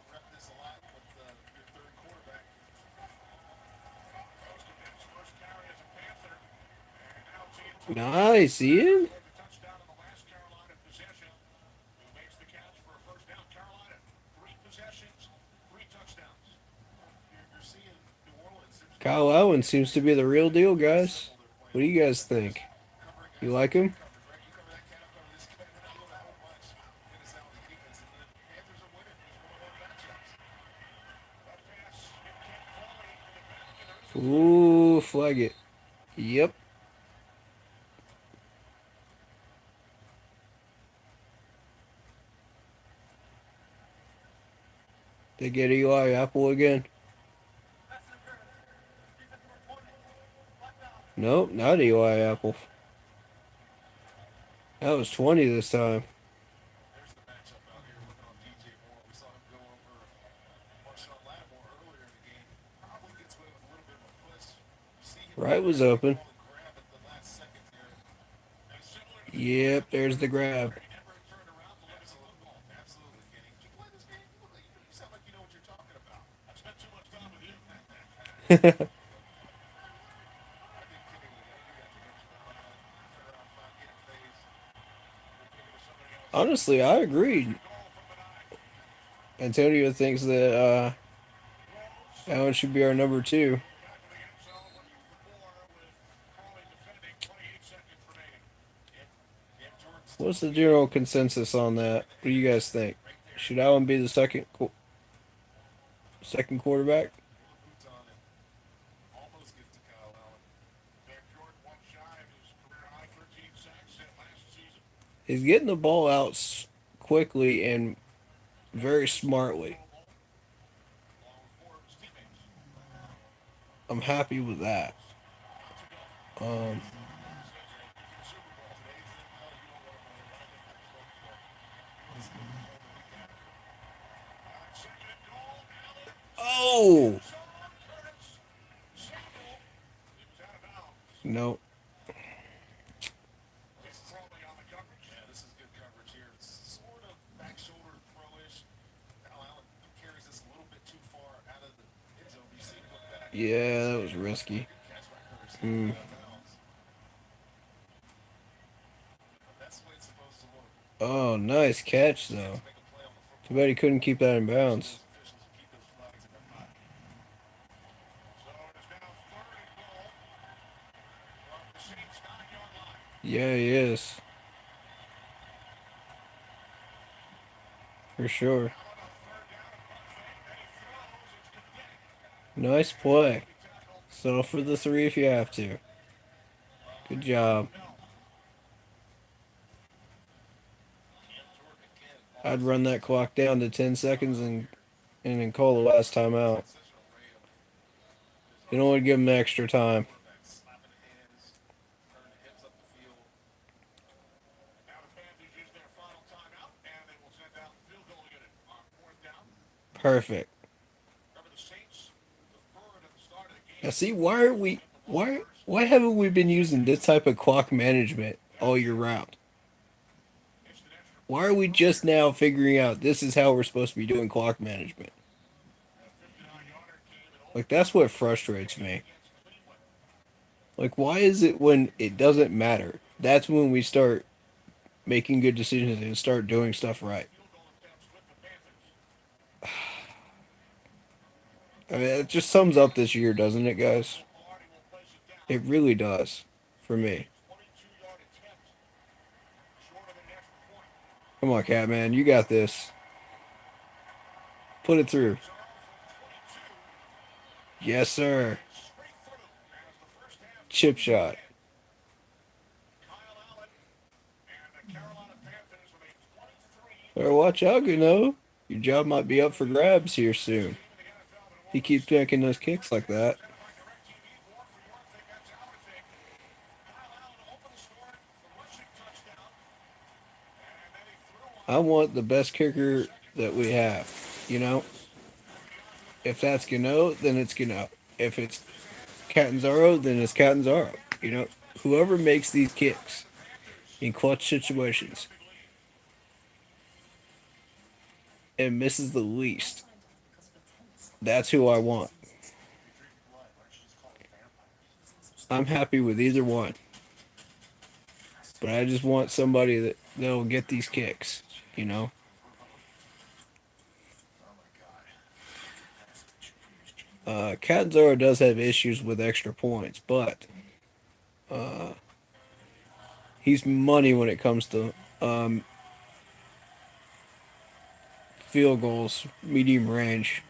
nice, Ian. Kyle Allen seems to be the real deal, guys. What do you guys think? You like him? Ooh, flag it. Yep. They get Eli Apple again. Nope, not Eli Apple. That was 20 this time. Right was open. Yep, there's the grab. Honestly, I agreed. Antonio thinks that Allen should be our number two. What's the general consensus on that? What do you guys think? Should Allen be the second quarterback? He's getting the ball out quickly and very smartly. I'm happy with that. Um, oh no, yeah, that was risky. Hmm. Oh, nice catch though. Too bad he couldn't keep that in bounds. Yeah, he is for sure. Nice play. Settle for the three if you have to. Good job. I'd run that clock down to 10 seconds and then call the last time out. You don't want to give them extra time. Perfect. Now see, why haven't we been using this type of clock management all year round? Why are we just now figuring out this is how we're supposed to be doing clock management? Like that's what frustrates me. Like why is it when it doesn't matter? That's when we start making good decisions and start doing stuff right. I mean, it just sums up this year, doesn't it, guys? It really does for me. Come on, Catman. You got this. Put it through. Yes, sir. Chip shot. Better watch out, Gano. Your job might be up for grabs here soon. He keeps making those kicks like that. I want the best kicker that we have. You know, if that's Gano, then it's Gano. If it's Catanzaro, then it's Catanzaro. You know, whoever makes these kicks in clutch situations and misses the least, that's who I want. I'm happy with either one, but I just want somebody that'll get these kicks. You know, Catanzaro does have issues with extra points, but he's money when it comes to um, field goals, medium range,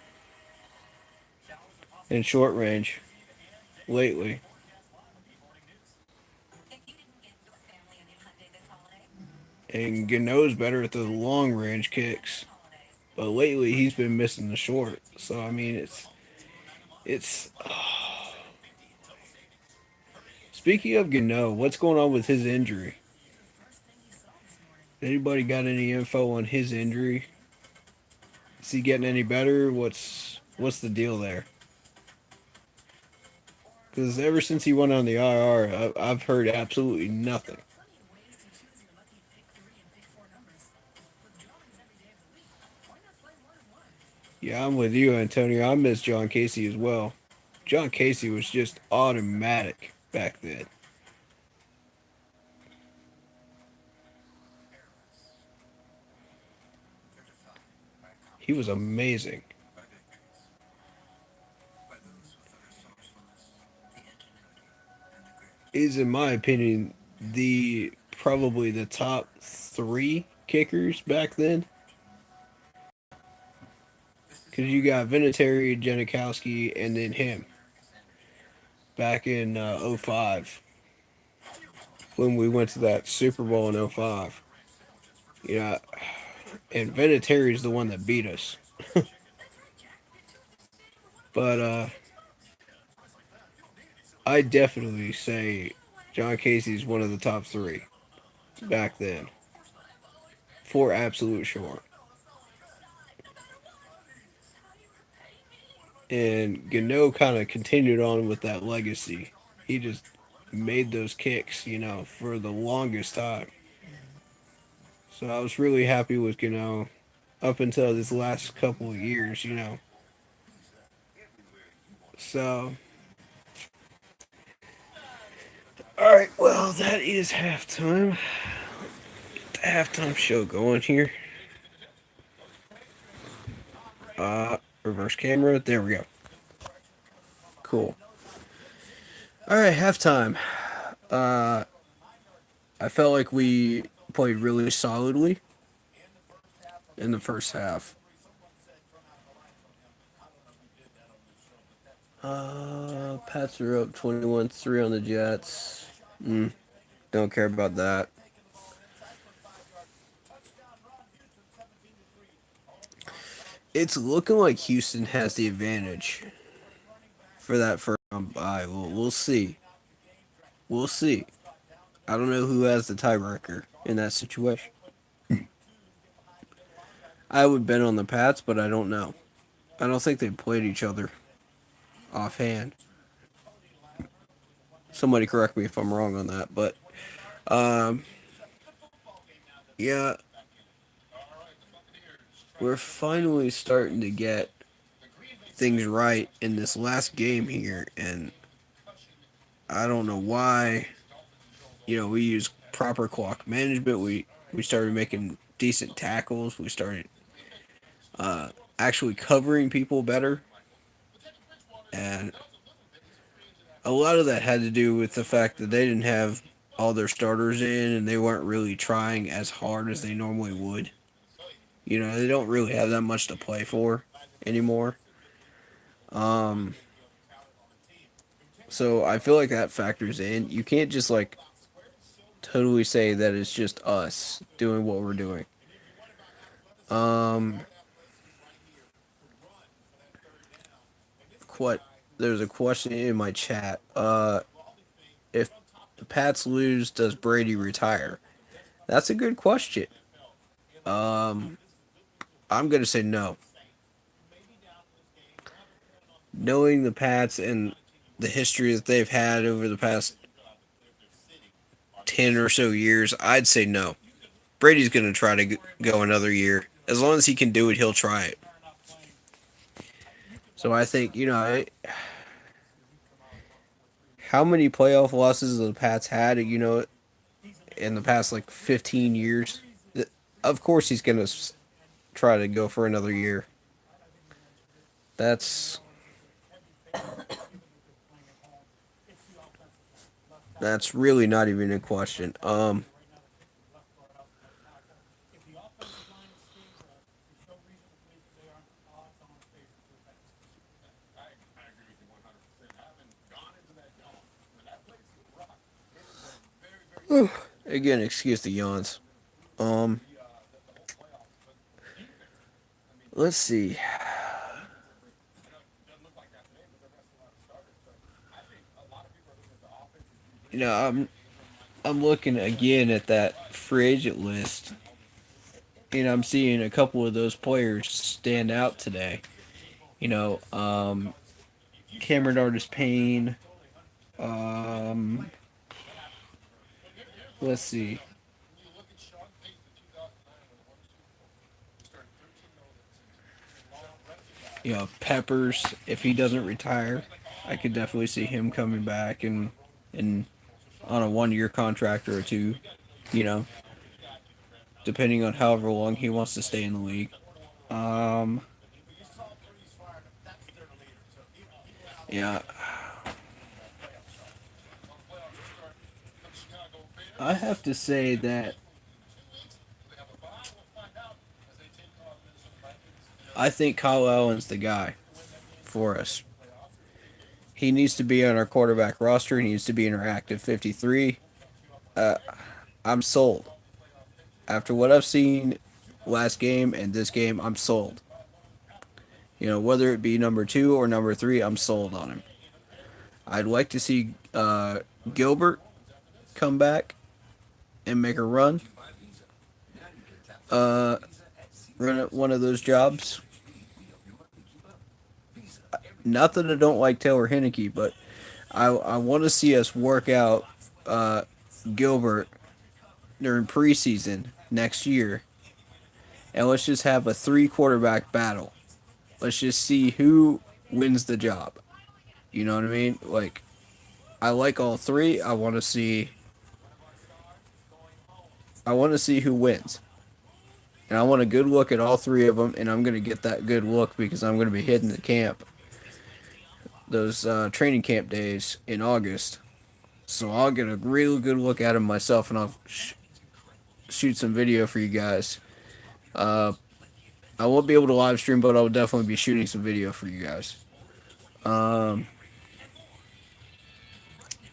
and short range lately. And Gano's better at the long range kicks, but lately he's been missing the short. So I mean, it's. Speaking of Gano, what's going on with his injury? Anybody got any info on his injury? Is he getting any better? What's the deal there? Because ever since he went on the IR, I've heard absolutely nothing. Yeah, I'm with you, Antonio. I miss John Casey as well. John Casey was just automatic back then. He was amazing. Is in my opinion the probably the top three kickers back then. Because you got Vinatieri, Janikowski, and then him back in '05 when we went to that Super Bowl in '05. Yeah, and Vinatieri is the one that beat us. But I definitely say John Casey's one of the top three back then, for absolute sure. And Gano kind of continued on with that legacy. He just made those kicks, for the longest time. So I was really happy with Gano up until this last couple of years. So, all right, well, that is halftime. The halftime show going here. Reverse camera. There we go. Cool. All right, halftime. Uh, I felt like we played really solidly in the first half. Pats are up 21-3 on the Jets. Don't care about that. It's looking like Houston has the advantage for that first round bye. We'll see. We'll see. I don't know who has the tiebreaker in that situation. I would bet on the Pats, but I don't know. I don't think they played each other offhand. Somebody correct me if I'm wrong on that, but um, yeah, we're finally starting to get things right in this last game here, and I don't know why. We use proper clock management. We started making decent tackles. We started actually covering people better, and a lot of that had to do with the fact that they didn't have all their starters in and they weren't really trying as hard as they normally would. You know, they don't really have that much to play for anymore. Um, so I feel like that factors in. You can't just like totally say that it's just us doing what we're doing. Um, what there's a question in my chat. If the Pats lose, does Brady retire? That's a good question. Um, I'm gonna say no. Knowing the Pats and the history that they've had over the past 10 or so years, I'd say no. Brady's gonna try to go another year. As long as he can do it, he'll try it. So I think how many playoff losses the Pats had, in the past like 15 years. Of course, he's gonna try to go for another year. That's that's really not even a question. Again, excuse the yawns. Um, let's see. I'm looking again at that free agent list, and I'm seeing a couple of those players stand out today. You know, Cameron Artis Payne. Um, let's see. Peppers. If he doesn't retire, I could definitely see him coming back and on a 1 year contract or two. You know, depending on however long he wants to stay in the league. Um, yeah, I have to say that I think Kyle Allen's the guy for us. He needs to be on our quarterback roster. He needs to be in our active 53. Uh, I'm sold. After what I've seen last game and this game, I'm sold. Whether it be number two or number three, I'm sold on him. I'd like to see Gilbert come back and make a run. Uh, Run one of those jobs. Not that I don't like Taylor Heineke, but I want to see us work out uh, Gilbert during preseason next year, and let's just have a three quarterback battle. Let's just see who wins the job. You know what I mean? Like, I like all three. I want to see who wins. And I want a good look at all three of them, and I'm going to get that good look because I'm going to be hitting the camp, those training camp days in August. So I'll get a real good look at them myself, and I'll shoot some video for you guys. Uh, I won't be able to live stream, but I'll definitely be shooting some video for you guys. Um,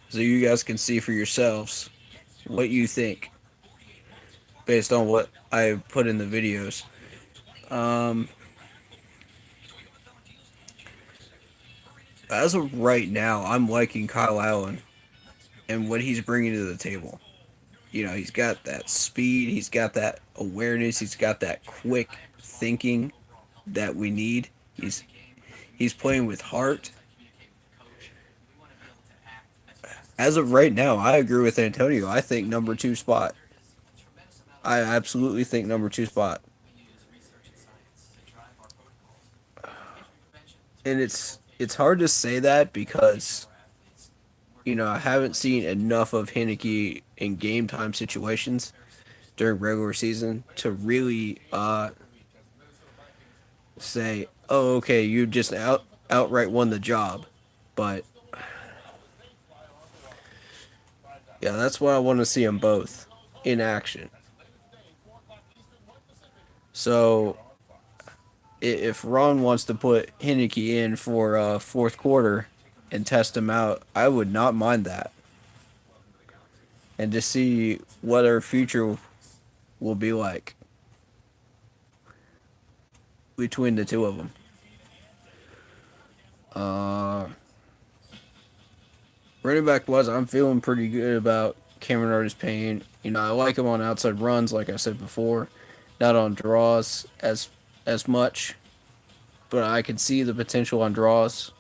so you guys can see for yourselves what you think based on what I put in the videos. Um, as of right now, I'm liking Kyle Allen and what he's bringing to the table. He's got that speed, he's got that awareness, he's got that quick thinking that we need. He's playing with heart. As of right now, I agree with Antonio. I think number two spot. I absolutely think number two spot. And it's hard to say that because I haven't seen enough of Heineke in game time situations during regular season to really say, oh, okay, you just outright won the job. But Yeah, that's why I want to see them both in action. So if Ron wants to put Heineke in for fourth quarter and test him out, I would not mind that, and to see what our future will be like between the two of them. Uh, Running back was I'm feeling pretty good about Cameron Artis Payne. You know, I like him on outside runs, like I said before, not on draws as much, but I can see the potential on draws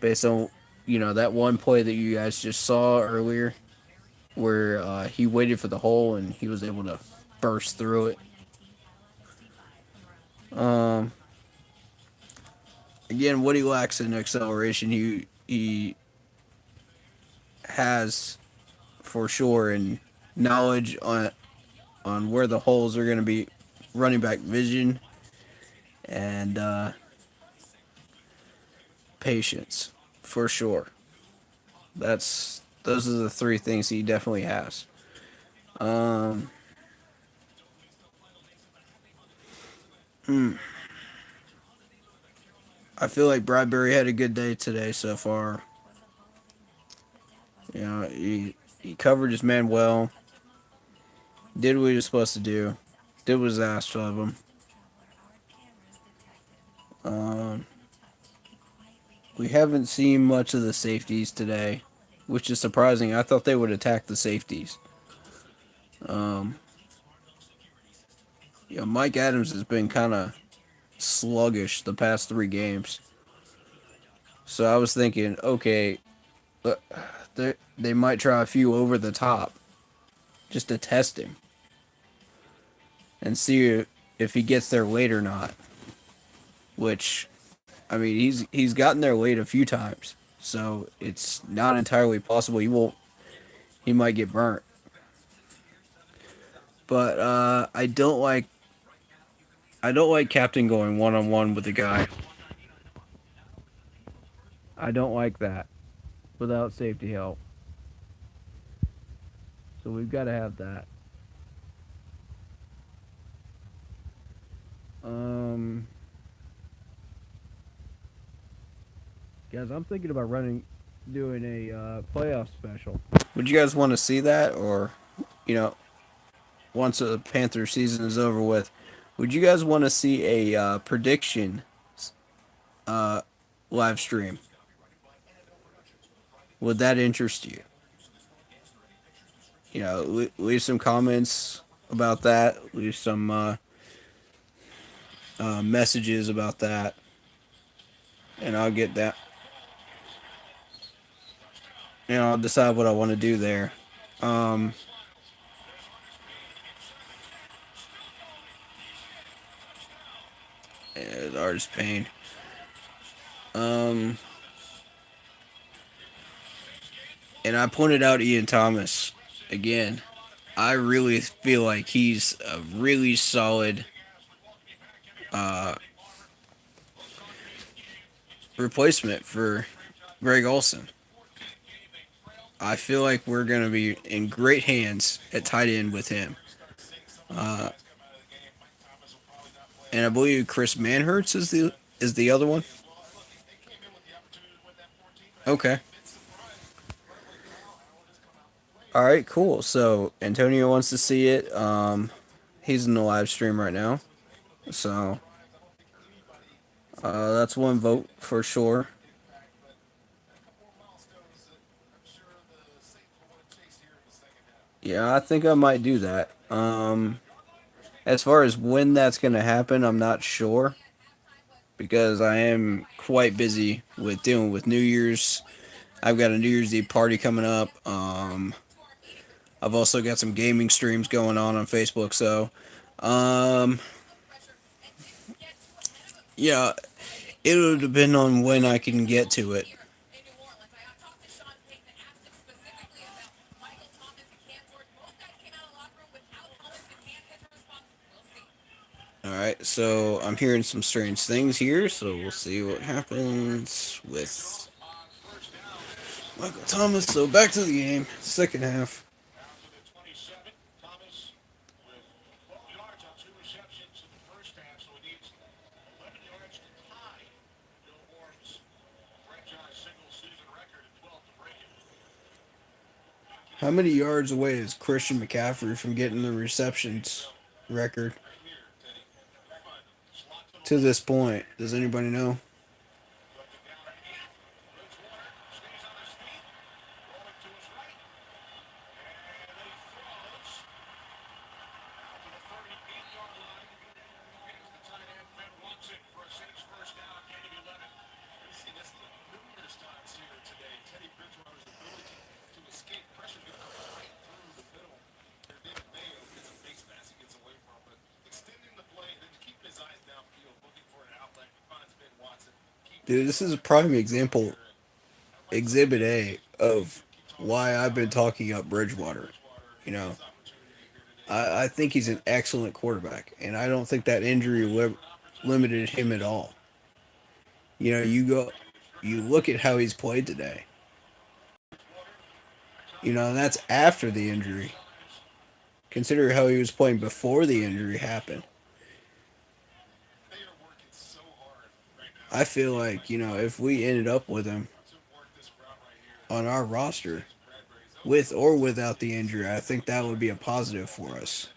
based on that one play that you guys just saw earlier, where he waited for the hole and he was able to burst through it. Um, Again, what he lacks in acceleration, he has for sure, and knowledge on where the holes are going to be, running back vision, and patience for sure. Those are the three things he definitely has. Um, hmm, I feel like Bradbury had a good day today so far. He covered his man well, did what he was supposed to do, did what was asked of him. Um, we haven't seen much of the safeties today, which is surprising. I thought they would attack the safeties. Um, Mike Adams has been kind of sluggish the past three games. So I was thinking, okay, uh, they might try a few over the top just to test him and see if he gets there late or not. Which, I mean, he's gotten there late a few times, so it's not entirely possible he might get burnt. But I don't like Captain going one on one with the guy. I don't like that without safety help. So we've got to have that. Um, Guys, I'm thinking about doing a playoff special. Would you guys want to see that, or you know, once the Panther season is over with, would you guys want to see a prediction uh, live stream? Would that interest you? Leave some comments about that. Leave some messages about that, and I'll get that. I'll decide what I want to do there. Um, Artist pain. Um, and I pointed out Ian Thomas again. I really feel like he's a really solid uh, replacement for Greg Olson. I feel like we're going to be in great hands at tight end with him. Uh, and I believe Chris Manhertz is the other one. Okay. All right. Cool. So Antonio wants to see it. He's in the live stream right now. So that's one vote for sure. Yeah, I think I might do that. As far as when that's going to happen, I'm not sure because I am quite busy with dealing with New Year's. I've got a New Year's Eve party coming up. I've also got some gaming streams going on Facebook. So, um, yeah, it'll depend on when I can get to it. All right, so I'm hearing some strange things here, so we'll see what happens with Michael Thomas. So back to the game, second half. How many yards away is Christian McCaffrey from getting the receptions record to this point? Does anybody know? Dude, this is a prime example, exhibit A of why I've been talking up Bridgewater. You know, I think he's an excellent quarterback, and I don't think that injury limited him at all. You know, you look at how he's played today. You know, and that's after the injury. Consider how he was playing before the injury happened. I feel like, you know, if we ended up with him on our roster, with or without the injury, I think that would be a positive for us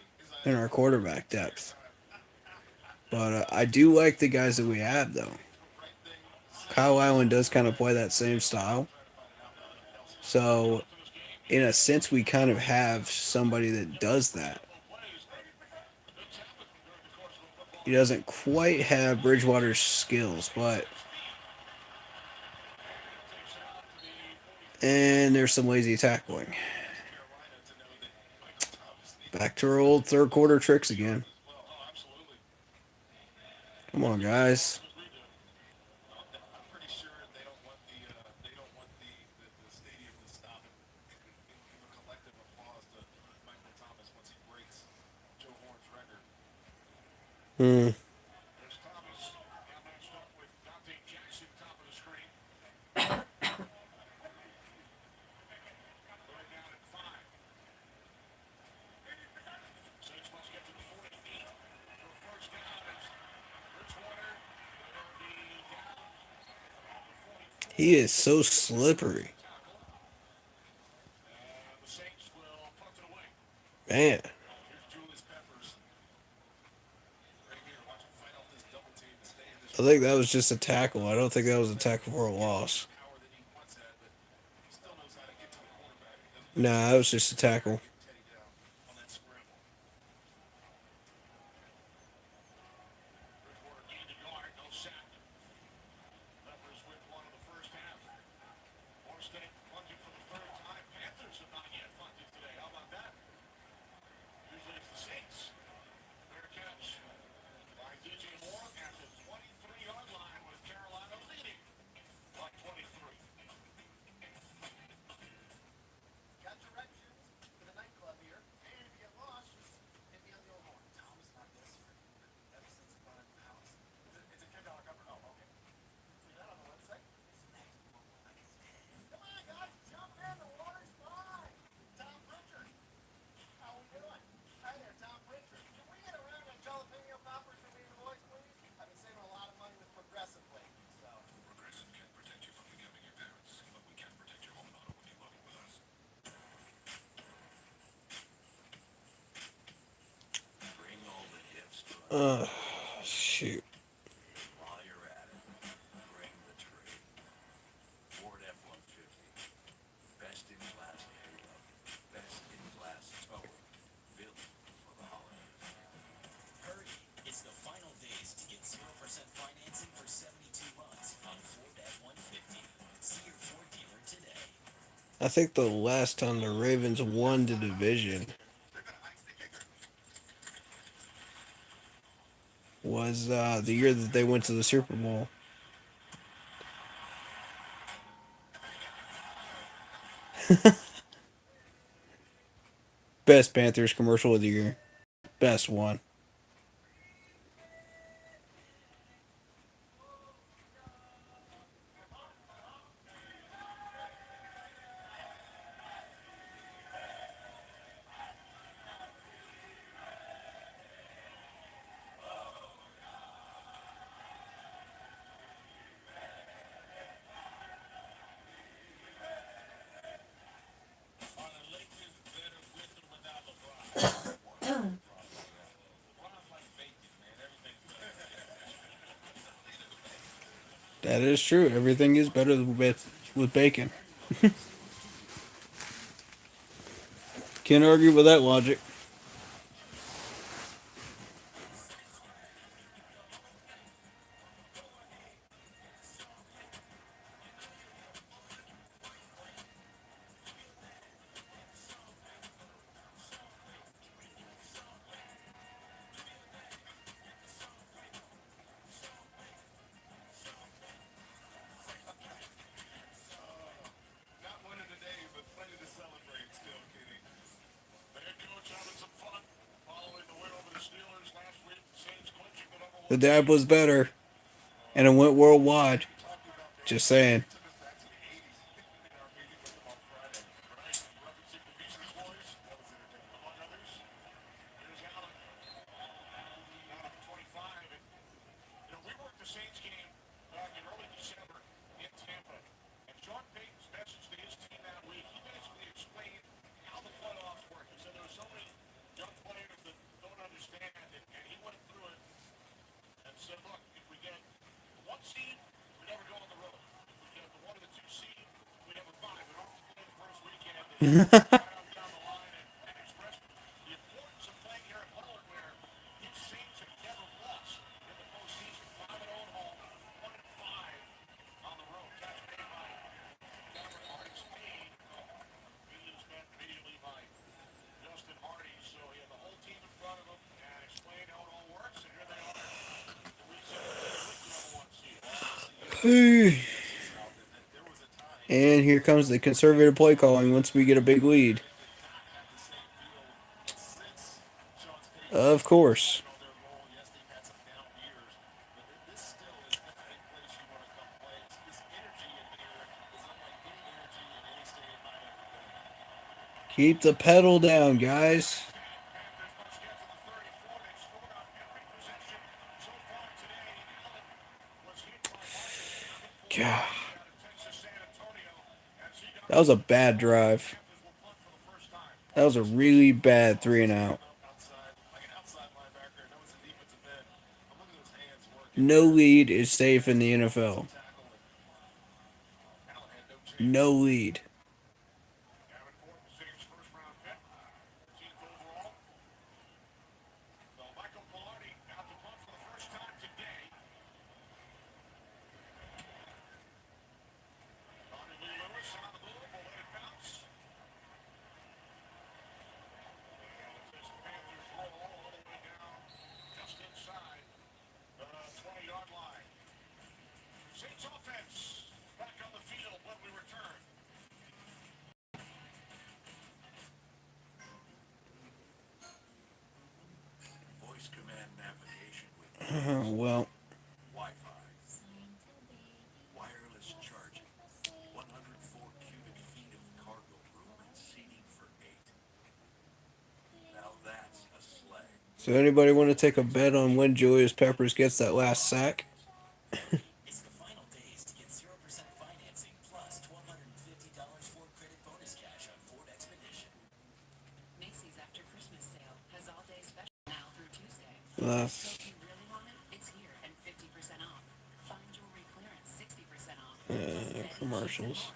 in our quarterback depth. But I do like the guys that we have, though. Kyle Allen does kind of play that same style. So, in a sense, we kind of have somebody that does that. He doesn't quite have Bridgewater's skills, but. And there's some lazy tackling. Back to our old third quarter tricks again. Come on, guys. Hmm. He is so slippery. Man. I think that was just a tackle. I don't think that was a tackle for a loss. Nah, that was just a tackle. Shoot. I think the last time the Ravens won the division was the year that they went to the Super Bowl. Best Panthers commercial of the year. Best one. That is true. Everything is better with bacon. Can't argue with that logic. The dab was better, and it went worldwide. Just saying. And here comes the conservative play calling once we get a big lead. Of course. Keep the pedal down, guys. God. That was a bad drive. That was a really bad 3 and out. No lead is safe in the NFL. No lead. Well, so anybody want to take a bet on when Julius Peppers gets that last sack? That's commercials.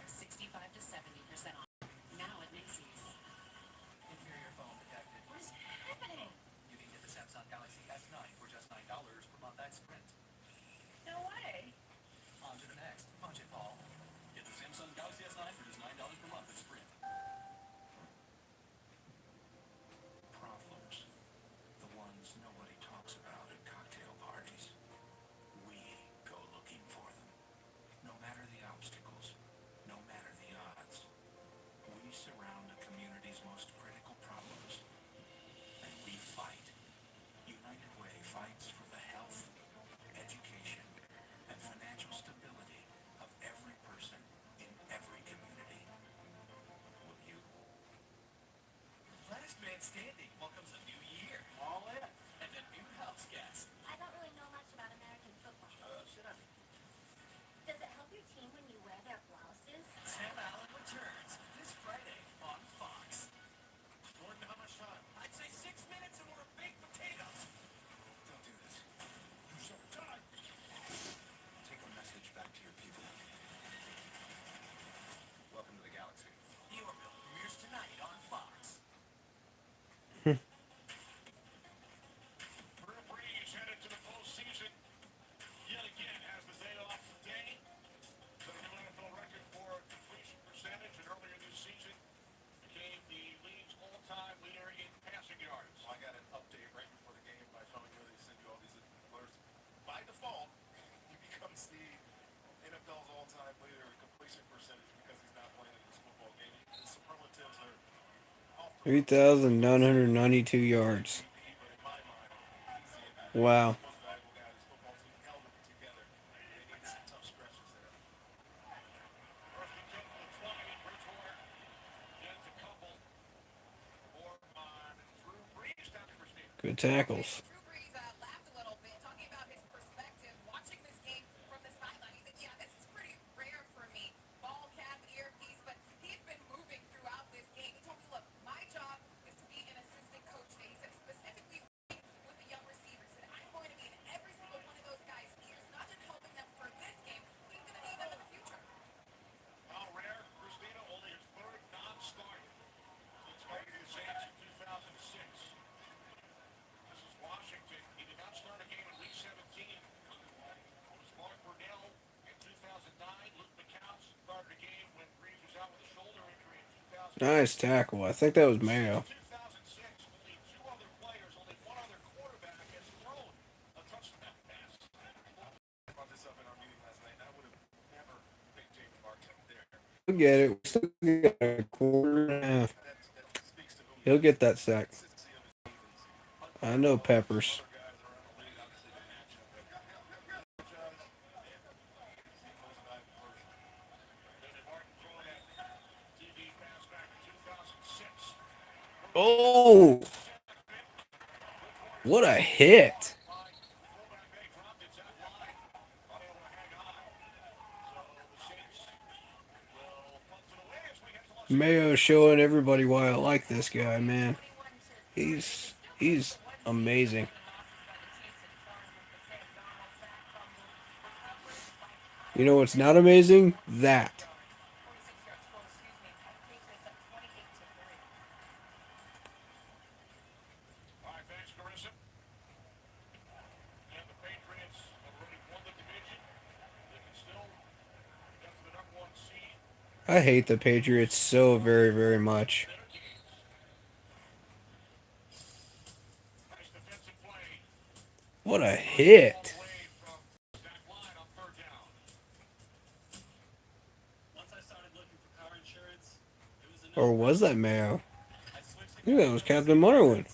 3,992 yards. Wow. Good tackles. Nice tackle. I think that was Mayo. He'll get it. We still got a quarter and a half. He'll get that sack. I know Peppers. Oh, what a hit. Mayo showing everybody why I like this guy, man. He's amazing. You know what's not amazing? That. I hate the Patriots so very, very much. What a hit. Or was that Mayo? I think that was Captain Marwin.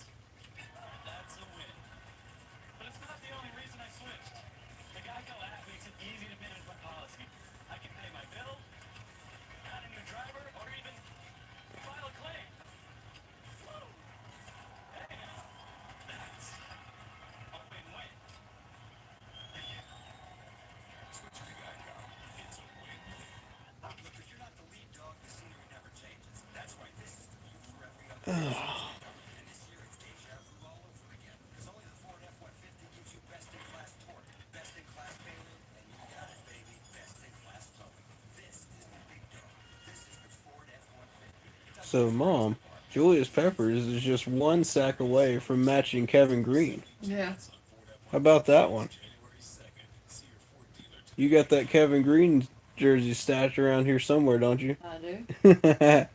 So, Mom, Julius Peppers is just one sack away from matching Kevin Green. Yeah, How about that one? You got that Kevin Green jersey stashed around here somewhere, don't you? I do.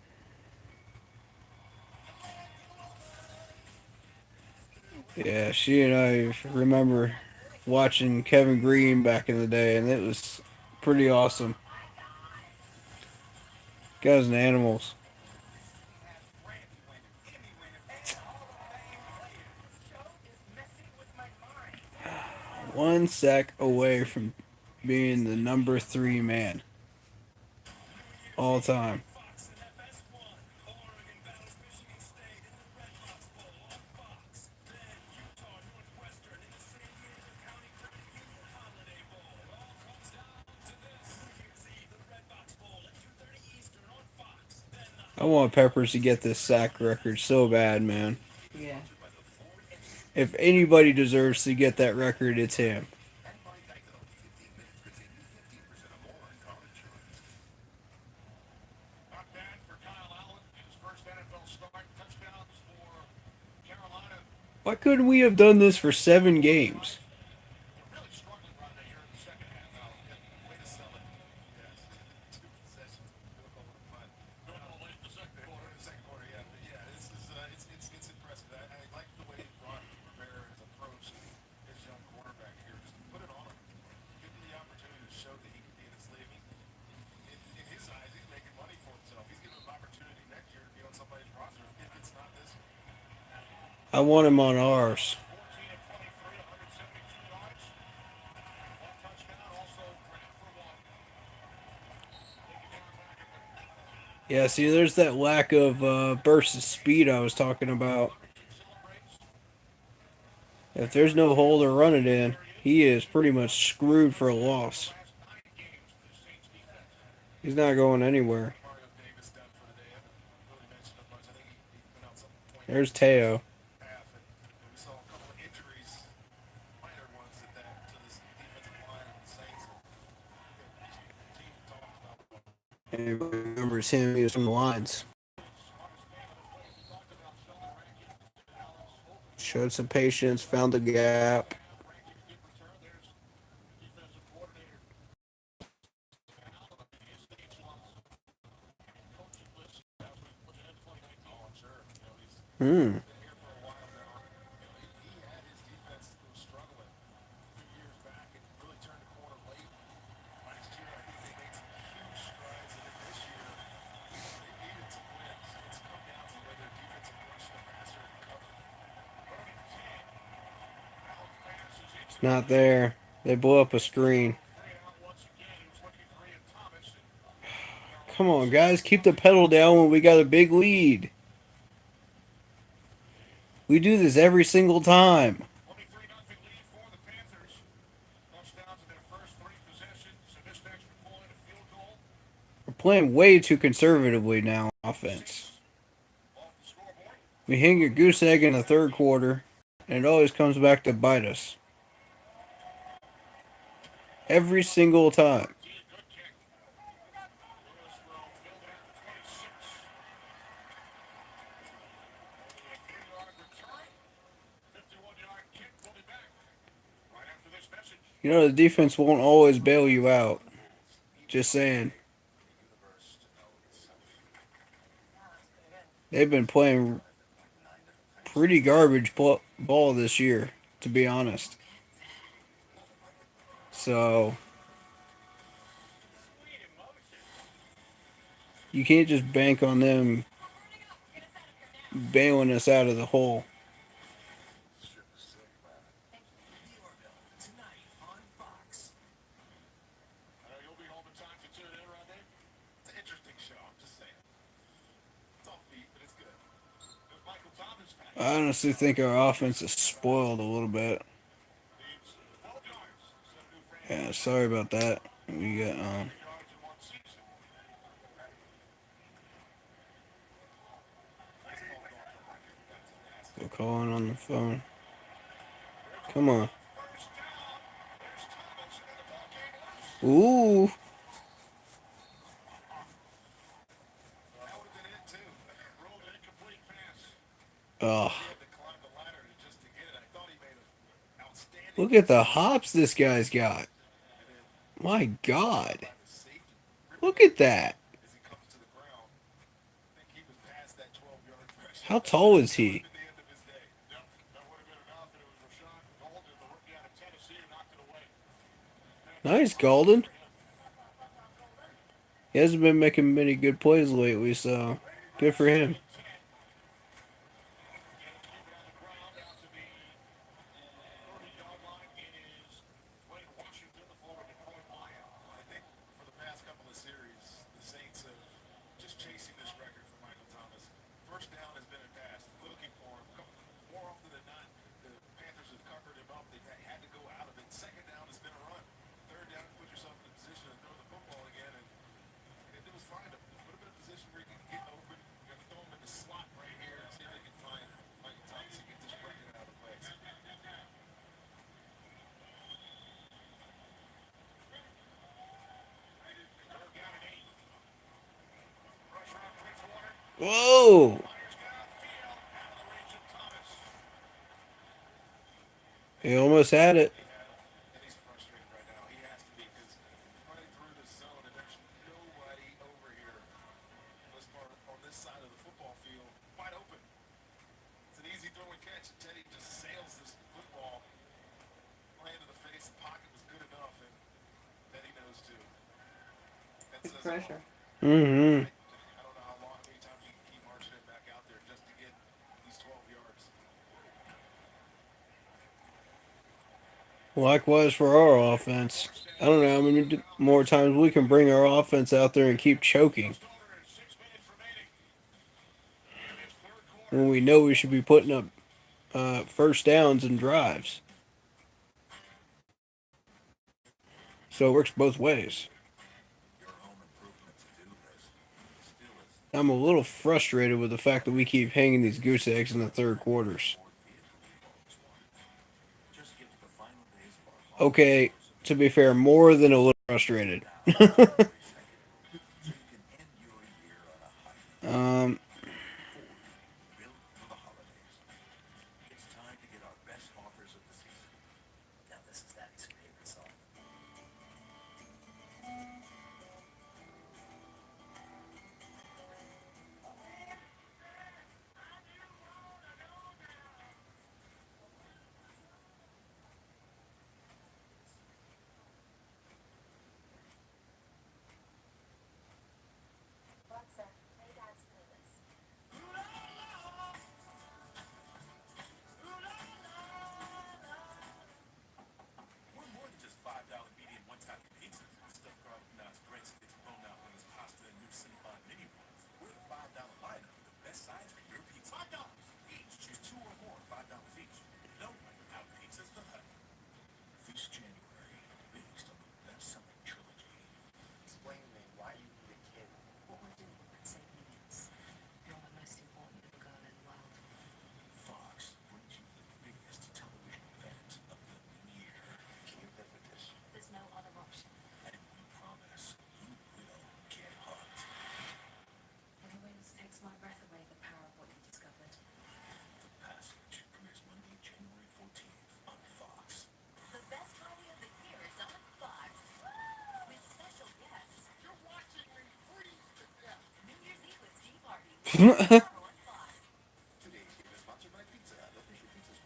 Yeah, she and I remember watching Kevin Green back in the day, and it was pretty awesome. Guys and animals. One sack away from being the number 3 man all time. I want Peppers to get this sack record so bad, man. Yeah. If anybody deserves to get that record, it's him. Why couldn't we have done this for 7 games? I want him on ours. Yeah, see, there's that lack of burst of speed I was talking about. If there's no hole to run it in, he is pretty much screwed for a loss. He's not going anywhere. There's Teo. Anybody remembers him? He was from the Lions. Showed some patience, found the gap. Hmm. It's not there. They blew up a screen. Come on, guys, keep the pedal down when we got a big lead. We do this every single time. We're playing way too conservatively now on offense. We hang a goose egg in the third quarter, and it always comes back to bite us. Every single time. You know, the defense won't always bail you out. Just saying. They've been playing pretty garbage ball this year, to be honest. So, you can't just bank on them bailing us out of the hole. I honestly think our offense is spoiled a little bit. Yeah, sorry about that. We got they're calling on the phone. Come on. Ooh. Oh, look at the hops this guy's got. My God. Look at that. How tall is he? Nice, Golden. He hasn't been making many good plays lately, so good for him. Whoa! He almost had it. Good pressure. Mm-hmm. Likewise for our offense. I don't know how many more times we can bring our offense out there and keep choking when we know we should be putting up first downs and drives. So it works both ways. I'm a little frustrated with the fact that we keep hanging these goose eggs in the third quarters. Okay, to be fair, more than a little frustrated. um,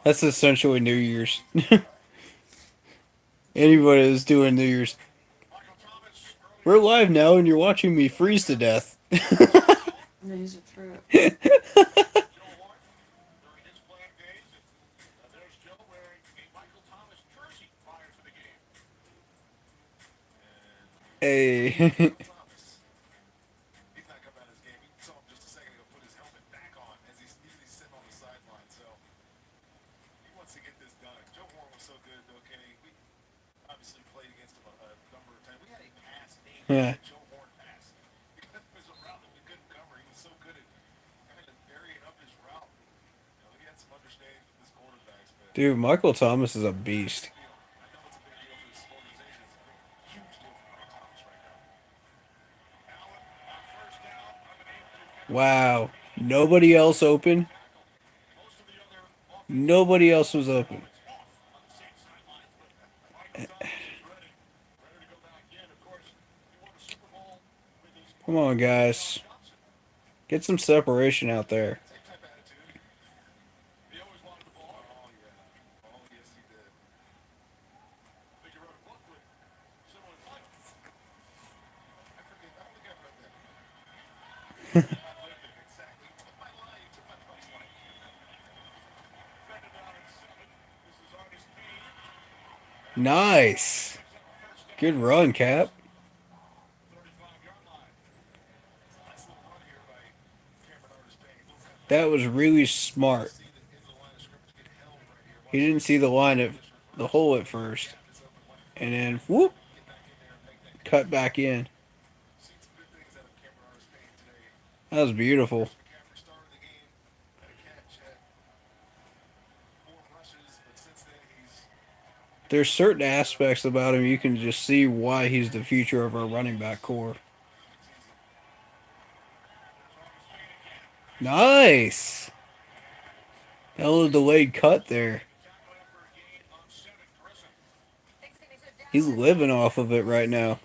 that's essentially New Year's. Anybody that's doing New Year's. We're live now and you're watching me freeze to death. He's a trip. Hey. Yeah. Dude, Michael Thomas is a beast. Wow. Nobody else open? Nobody else was open. Come on, guys. Get some separation out there. Nice. Good run, Cap. That was really smart. He didn't see the line at the hole at first. And then whoop, cut back in. That was beautiful. There's certain aspects about him you can just see why he's the future of our running back core. Nice. That little delayed cut there. He's living off of it right now.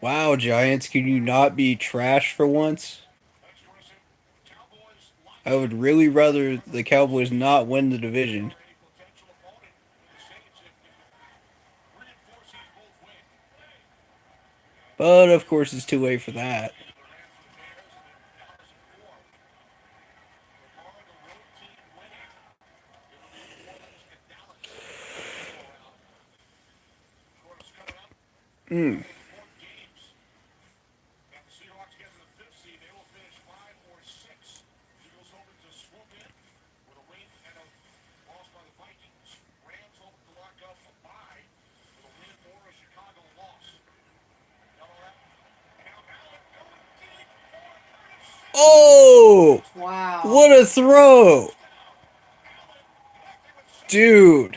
Wow, Giants, can you not be trash for once? I would really rather the Cowboys not win the division. But of course, it's too late for that. Mm. Oh! Wow. What a throw! Dude.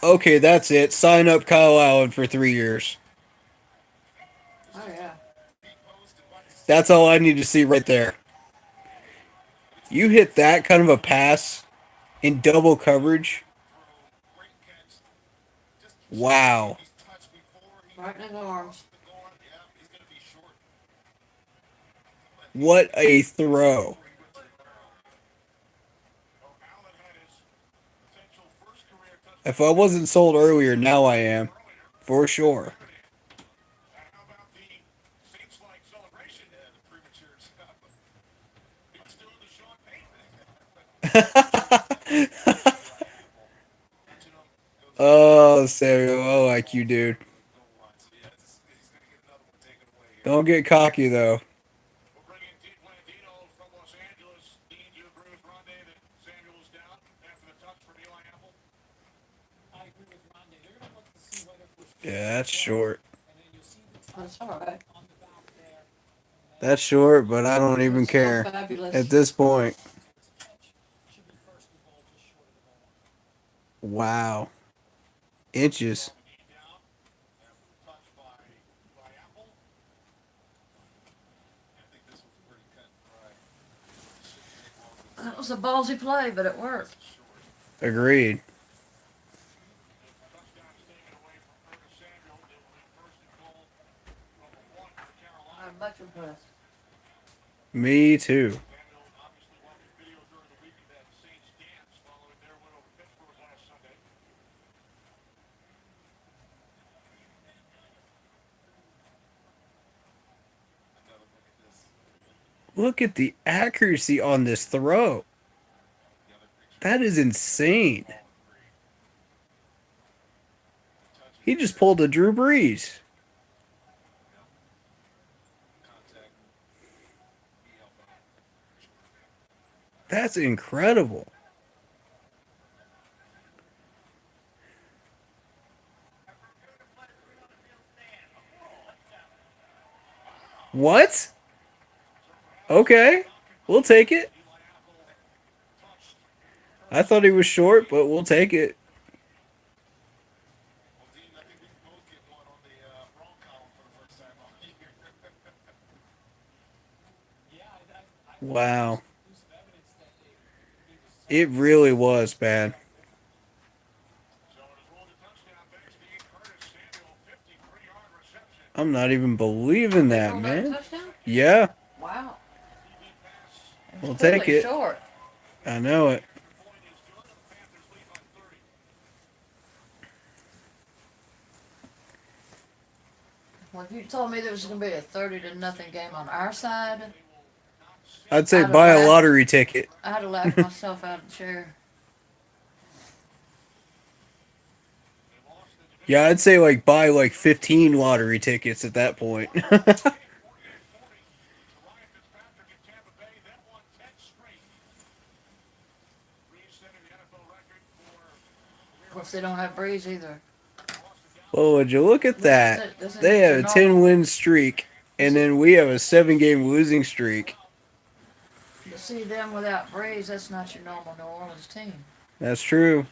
Okay, that's it. Sign up Kyle Allen for 3 years. Oh yeah. That's all I need to see right there. You hit that kind of a pass in double coverage. Wow. Right in his arms. What a throw. If I wasn't sold earlier, now I am. For sure. Oh, Samuel, I like you, dude. Don't get cocky, though. Yeah, that's short. That's all right. That's short, but I don't It's even still care at fabulous. this point. Wow. Inches. That was a ballsy play, but it worked. Agreed. I'm much impressed. Me too. Look at the accuracy on this throw. That is insane. He just pulled a Drew Brees. That's incredible. What? Okay. We'll take it. I thought he was short, but we'll take it. Wow. It really was, man. I'm not even believing They that, called that a man. touchdown? Yeah, Wow. It was we'll take clearly it. short. I know it. Well, if you told me there was going to be a 30 to nothing game on our side, I'd say I'd have buy a laughed. lottery ticket. I'd have laughed myself out of the chair. Yeah, I'd say like buy like 15 lottery tickets at that point. Of course, they don't have Breeze either. Well, would you look at This that? isn't. This They isn't have your a 10 normal. win streak, This and is then we have a 7 game losing streak. to see them without Breeze. That's not your normal New Orleans team. That's true.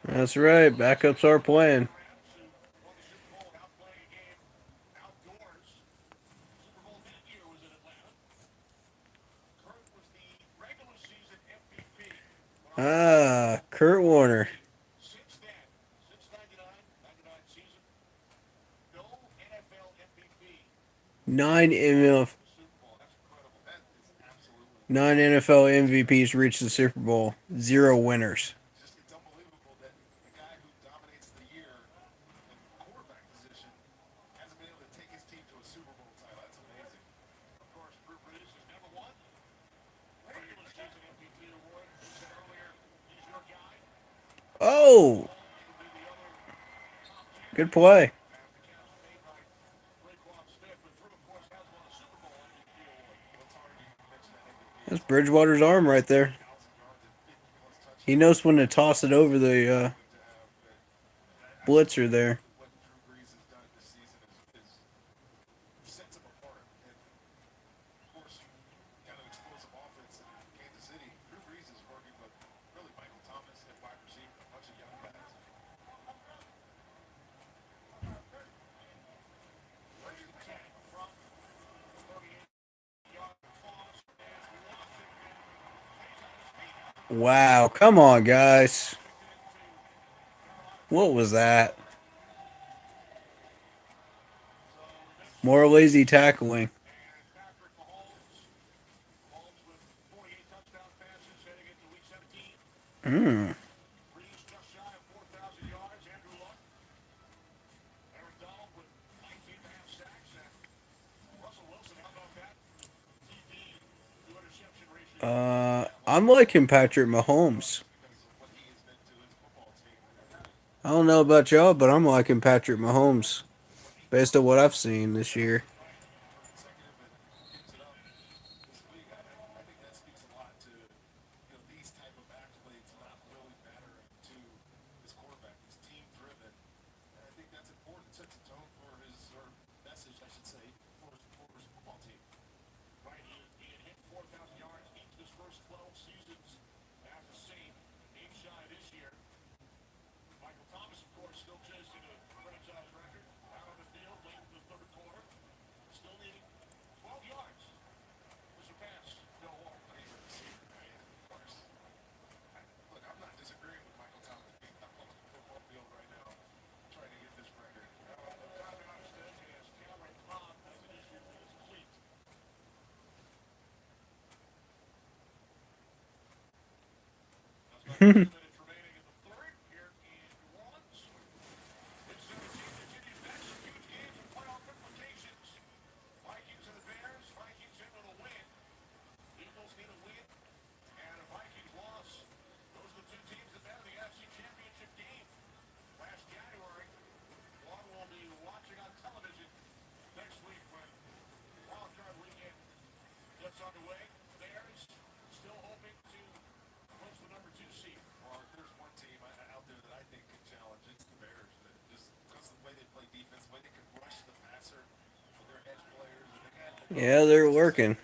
That's right. Backups are playing. Ah, Kurt Warner. Nine MF, nine NFL MVPs reached the Super Bowl. Zero winners. Oh, good play. That's Bridgewater's arm right there. He knows when to toss it over the blitzer there. Wow, come on, guys. What was that? More lazy tackling. Mm. I'm liking Patrick Mahomes. I don't know about y'all, but I'm liking Patrick Mahomes based on what I've seen this year. Yeah, they're working.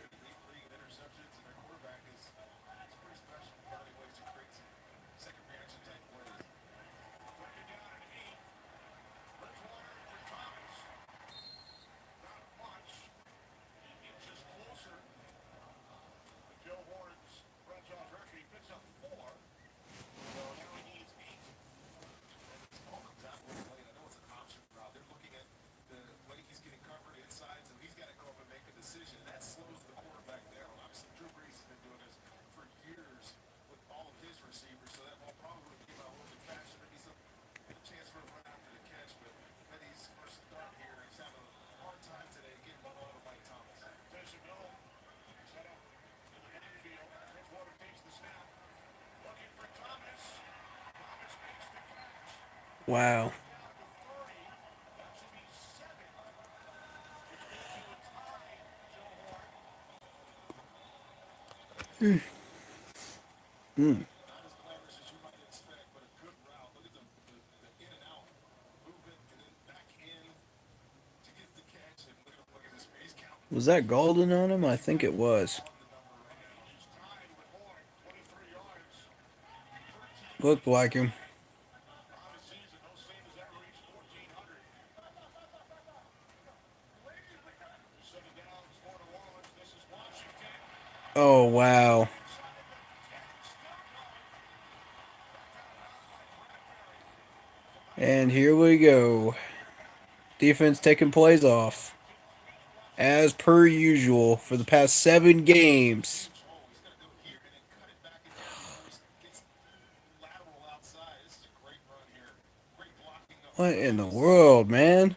Wow. Mm. Was that golden on him? I think it was. Looked like him. Oh, wow. And here we go. Defense taking plays off. As per usual for the past 7 games. What in the world, man?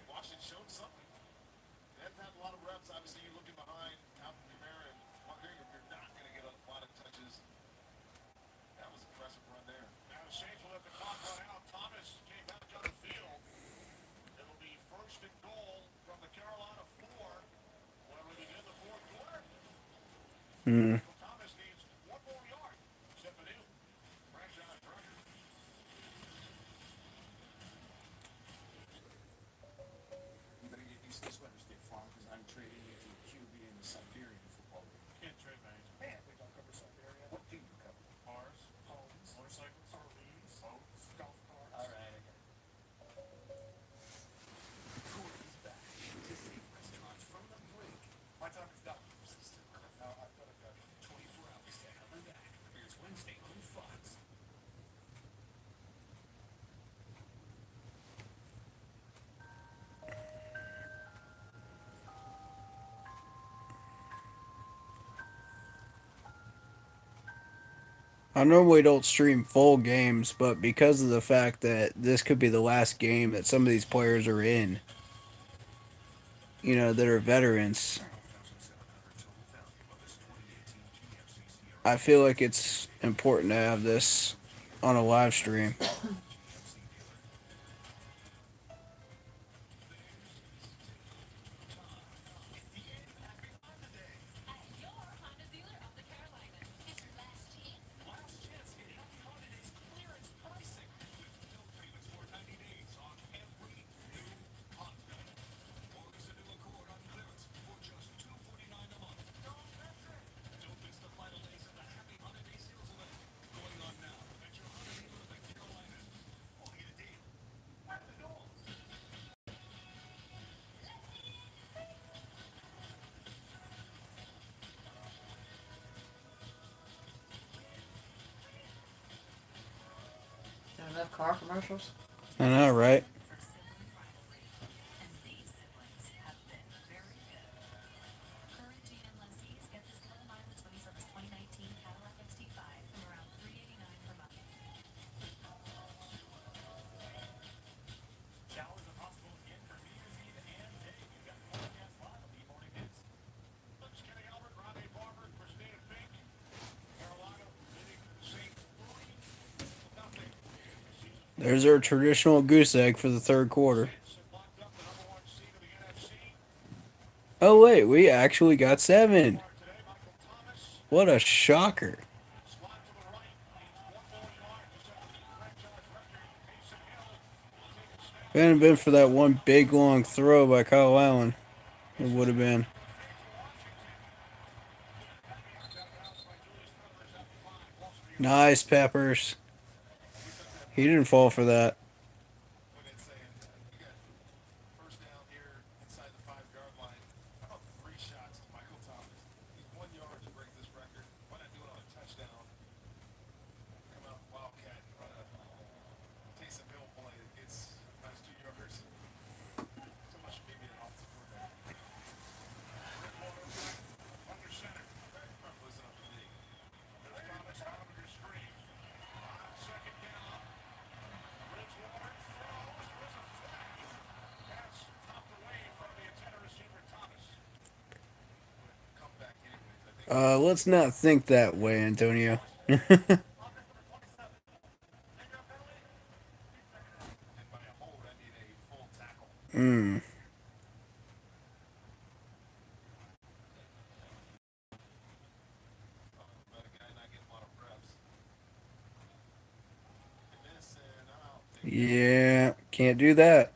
Hmm. I normally don't stream full games, but because of the fact that this could be the last game that some of these players are in, that are veterans, I feel like it's important to have this on a live stream. enough car commercials. I know, right? There's our traditional goose egg for the third quarter. Oh, wait, we actually got 7. What a shocker. If it hadn't been for that one big long throw by Kyle Allen, it would have been. Nice, Peppers. He didn't fall for that. Let's not think that way, Antonio. Mm. Yeah, can't do that.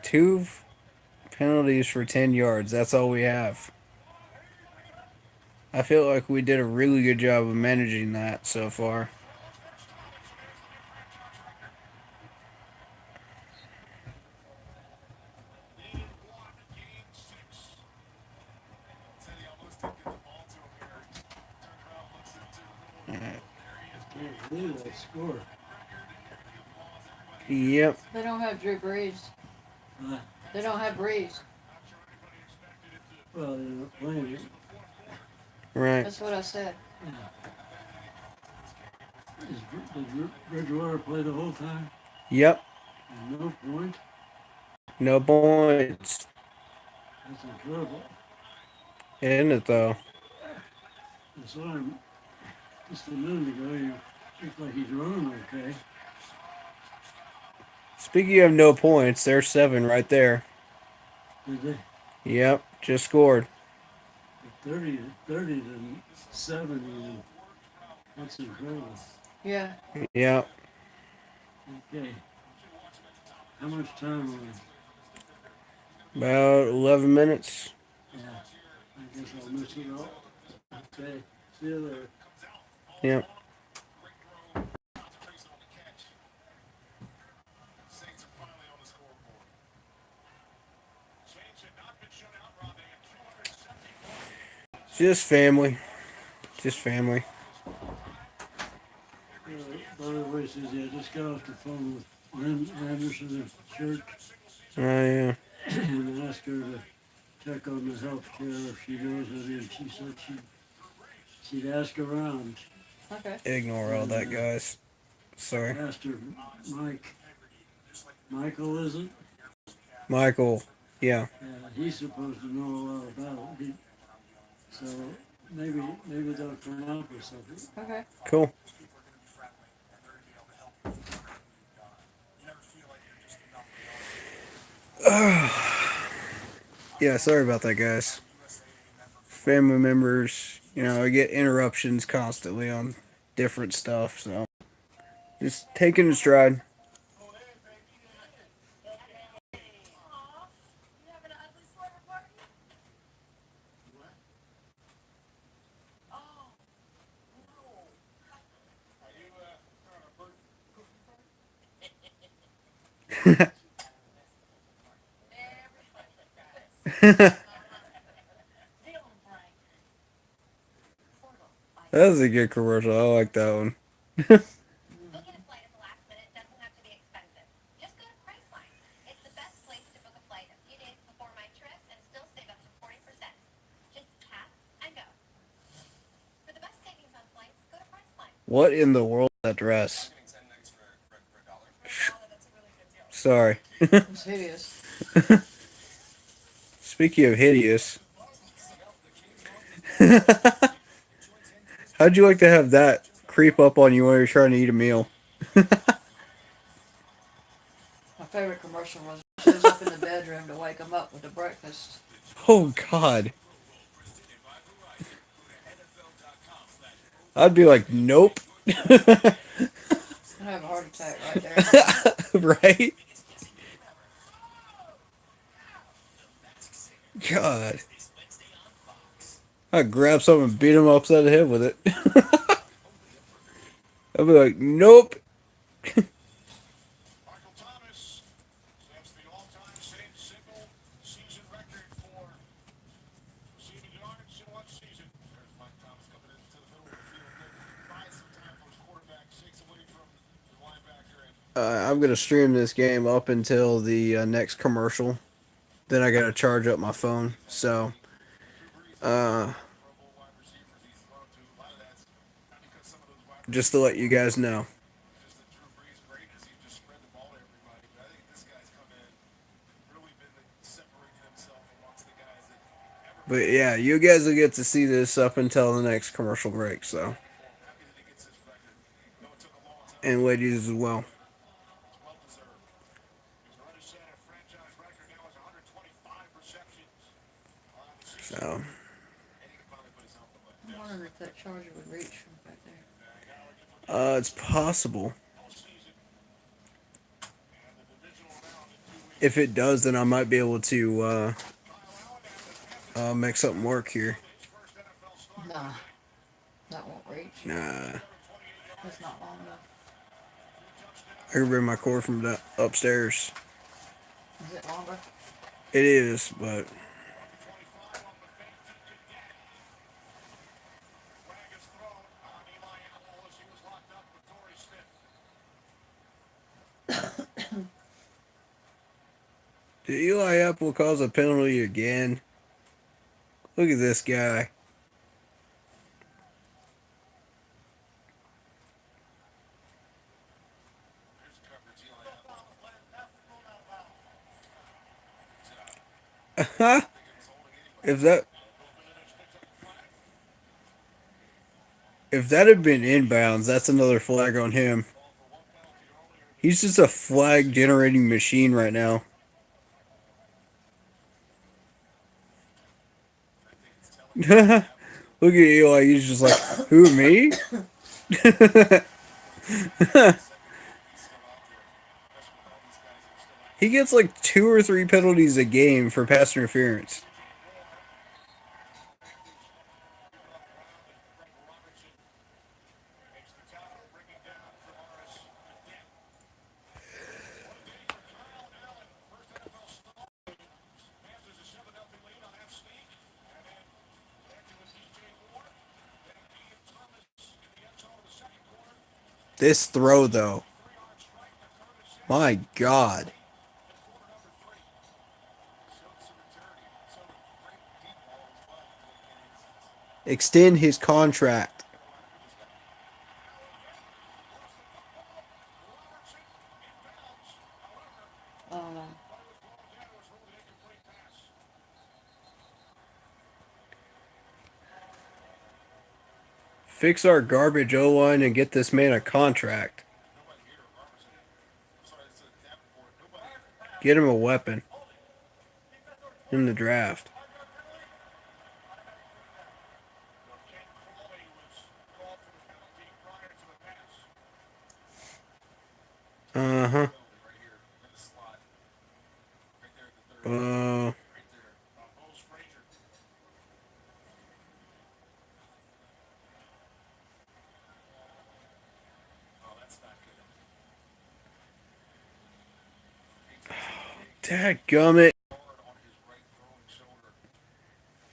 Two penalties for 10 yards. That's all we have. I feel like we did a really good job of managing that so far. believe that score. Yep. They don't have Drew Brees. Uh, They don't have Brees. well, they're not playing it. Right. That's what I said. Yeah. Did Bridgewater play the whole time? Yep. And no point? No points. That's incredible. Isn't it though? I saw him just a minute ago. He looks like he's running okay. Speaking of no points, there's 7 right there. Did they? Yep. Just scored. 30 to 7 even. That's incredible. Yeah. Yep. Okay. How much time on it? About 11 minutes. Yeah. I guess I'll miss it all. Okay. See you later. Yep. Just family. Just family. By the way, Susie, I just got off the phone with Lynn Anderson at church Oh yeah. and asked her to check on the health care if she knows any. And she said she'd ask around. Okay. Ignore all that, And guys. Sorry. Pastor Mike, Michael isn't? Michael. Yeah. He's supposed to know a lot about it. So maybe they'll come up with something. Okay. Cool. Yeah, sorry about that, guys. Family members, I get interruptions constantly on different stuff, so just taking a stride. That was a good commercial. I like that one. What in the world is that dress? Sorry. It's hideous. Speaking of hideous, how'd you like to have that creep up on you while you're trying to eat a meal? My favorite commercial was when she was up in the bedroom to wake him up with the breakfast. Oh God. I'd be like, nope. I have a heart attack right there. Right? God. I'd grab something and beat him upside the head with it. I'd be like, nope. I'm going to stream this game up until the next commercial. Then I got to charge up my phone. So, uh, just to let you guys know. But yeah, you guys will get to see this up until the next commercial break. So, and ladies as well. So, I'm wondering if that charger would reach from back there. it's possible. If it does, then I might be able to make something work here. Nah, that won't reach. Nah, It's not long enough. I can bring my cord from upstairs. Is it longer? It is, but Did Eli Apple cause a penalty again? Look at this guy. if that if that had been inbounds, that's another flag on him. He's just a flag generating machine right now. Look at Eli. He's just like, who, me? He gets like 2 or 3 penalties a game for pass interference. This throw, though. My God. Extend his contract. Uh, Fix our garbage O-line and get this man a contract. Get him a weapon in the draft. Uh-huh. Uh, Dadgummit.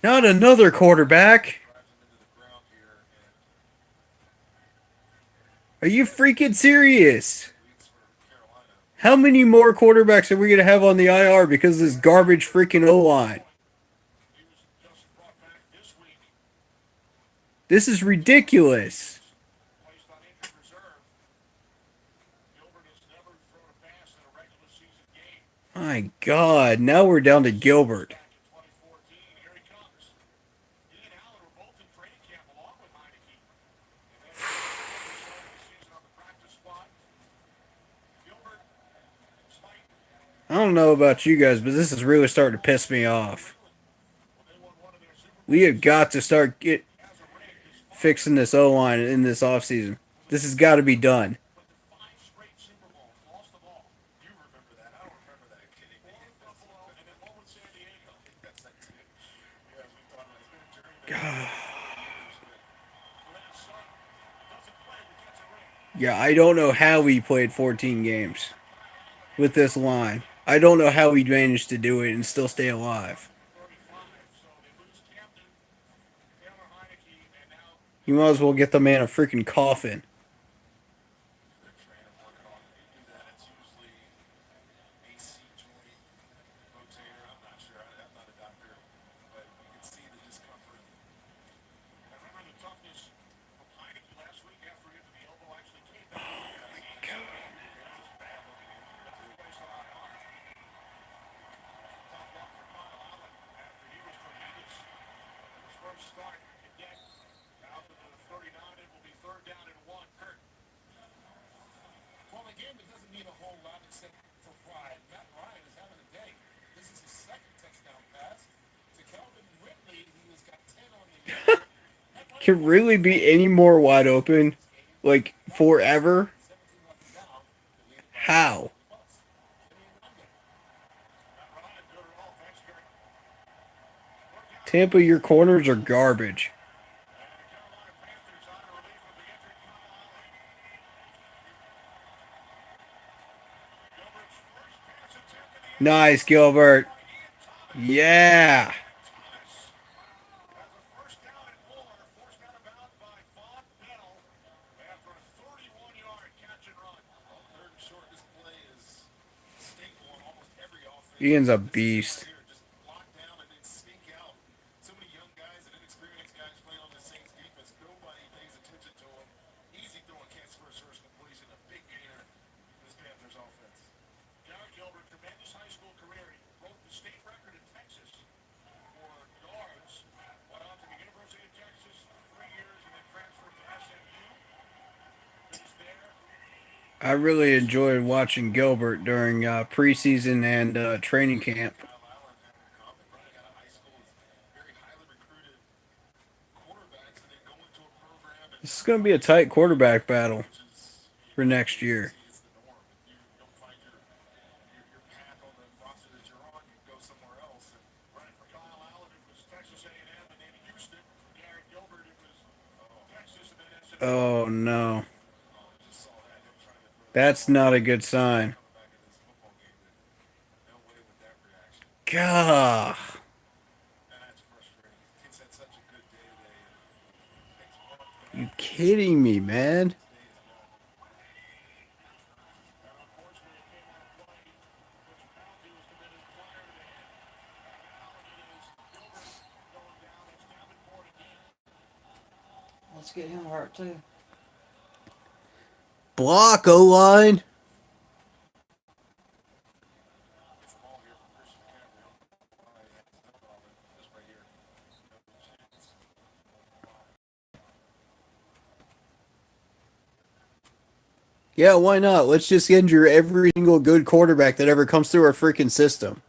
Not another quarterback. Are you freaking serious? How many more quarterbacks are we going to have on the IR because of this garbage freaking O-line? This is ridiculous. My God, now we're down to Gilbert. I don't know about you guys, but this is really starting to piss me off. We have got to start fixing this O-line in this offseason. This has got to be done. Yeah, I don't know how we played 14 games with this line. I don't know how we managed to do it and still stay alive. You might as well get the man a freaking coffin. Can really be any more wide open, like forever? How? Tampa, your corners are garbage. Nice, Gilbert. Yeah. Ian's a beast. I really enjoyed watching Gilbert during preseason and training camp. This is going to be a tight quarterback battle for next year. Oh no, that's not a good sign. Gah, you kidding me, man? Let's get him hurt too. Block O line. Yeah, why not? Let's just injure every single good quarterback that ever comes through our freaking system.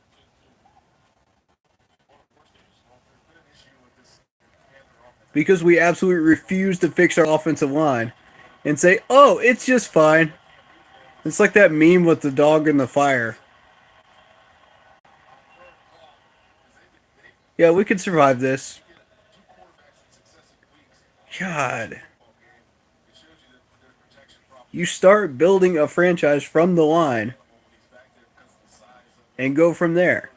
Because we absolutely refuse to fix our offensive line and say, oh, it's just fine. It's like that meme with the dog in the fire. Yeah, we could survive this. God. You start building a franchise from the line and go from there.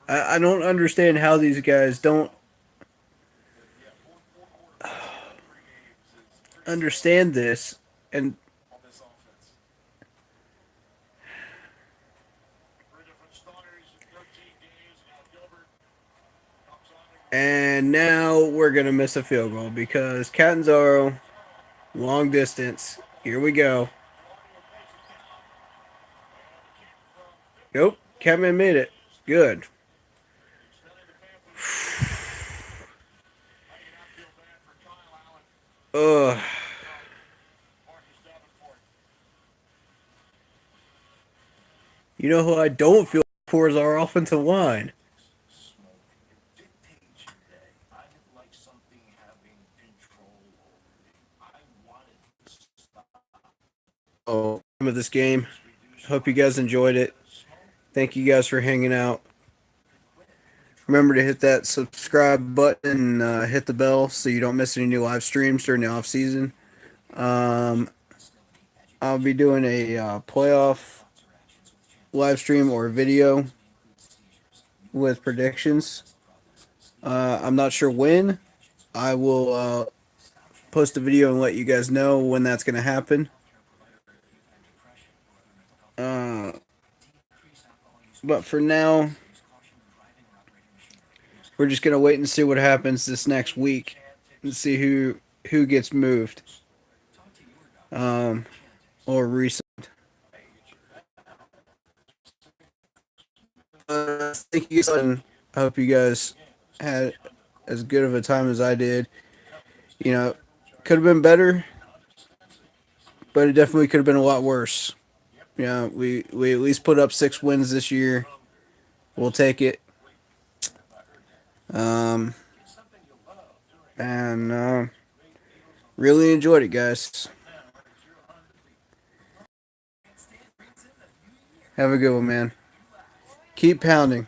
I don't understand how these guys don't understand this. And now we're going to miss a field goal because Catanzaro, long distance. Here we go. Nope, Catman made it. Good. Ugh. You know who I don't feel for is our offensive line. Oh, of this game. Hope you guys enjoyed it. Thank you guys for hanging out. Remember to hit that subscribe button and hit the bell so you don't miss any new live streams during the off season. I'll be doing a playoff live stream or video with predictions. I'm not sure when. I will post a video and let you guys know when that's going to happen. But for now, we're just going to wait and see what happens this next week and see who gets moved or re-signed. Thank you guys, and I hope you guys had as good of a time as I did. You know, could have been better, but it definitely could have been a lot worse. Yeah, we at least put up 6 wins this year. We'll take it. And really enjoyed it, guys. Have a good one, man. Keep pounding.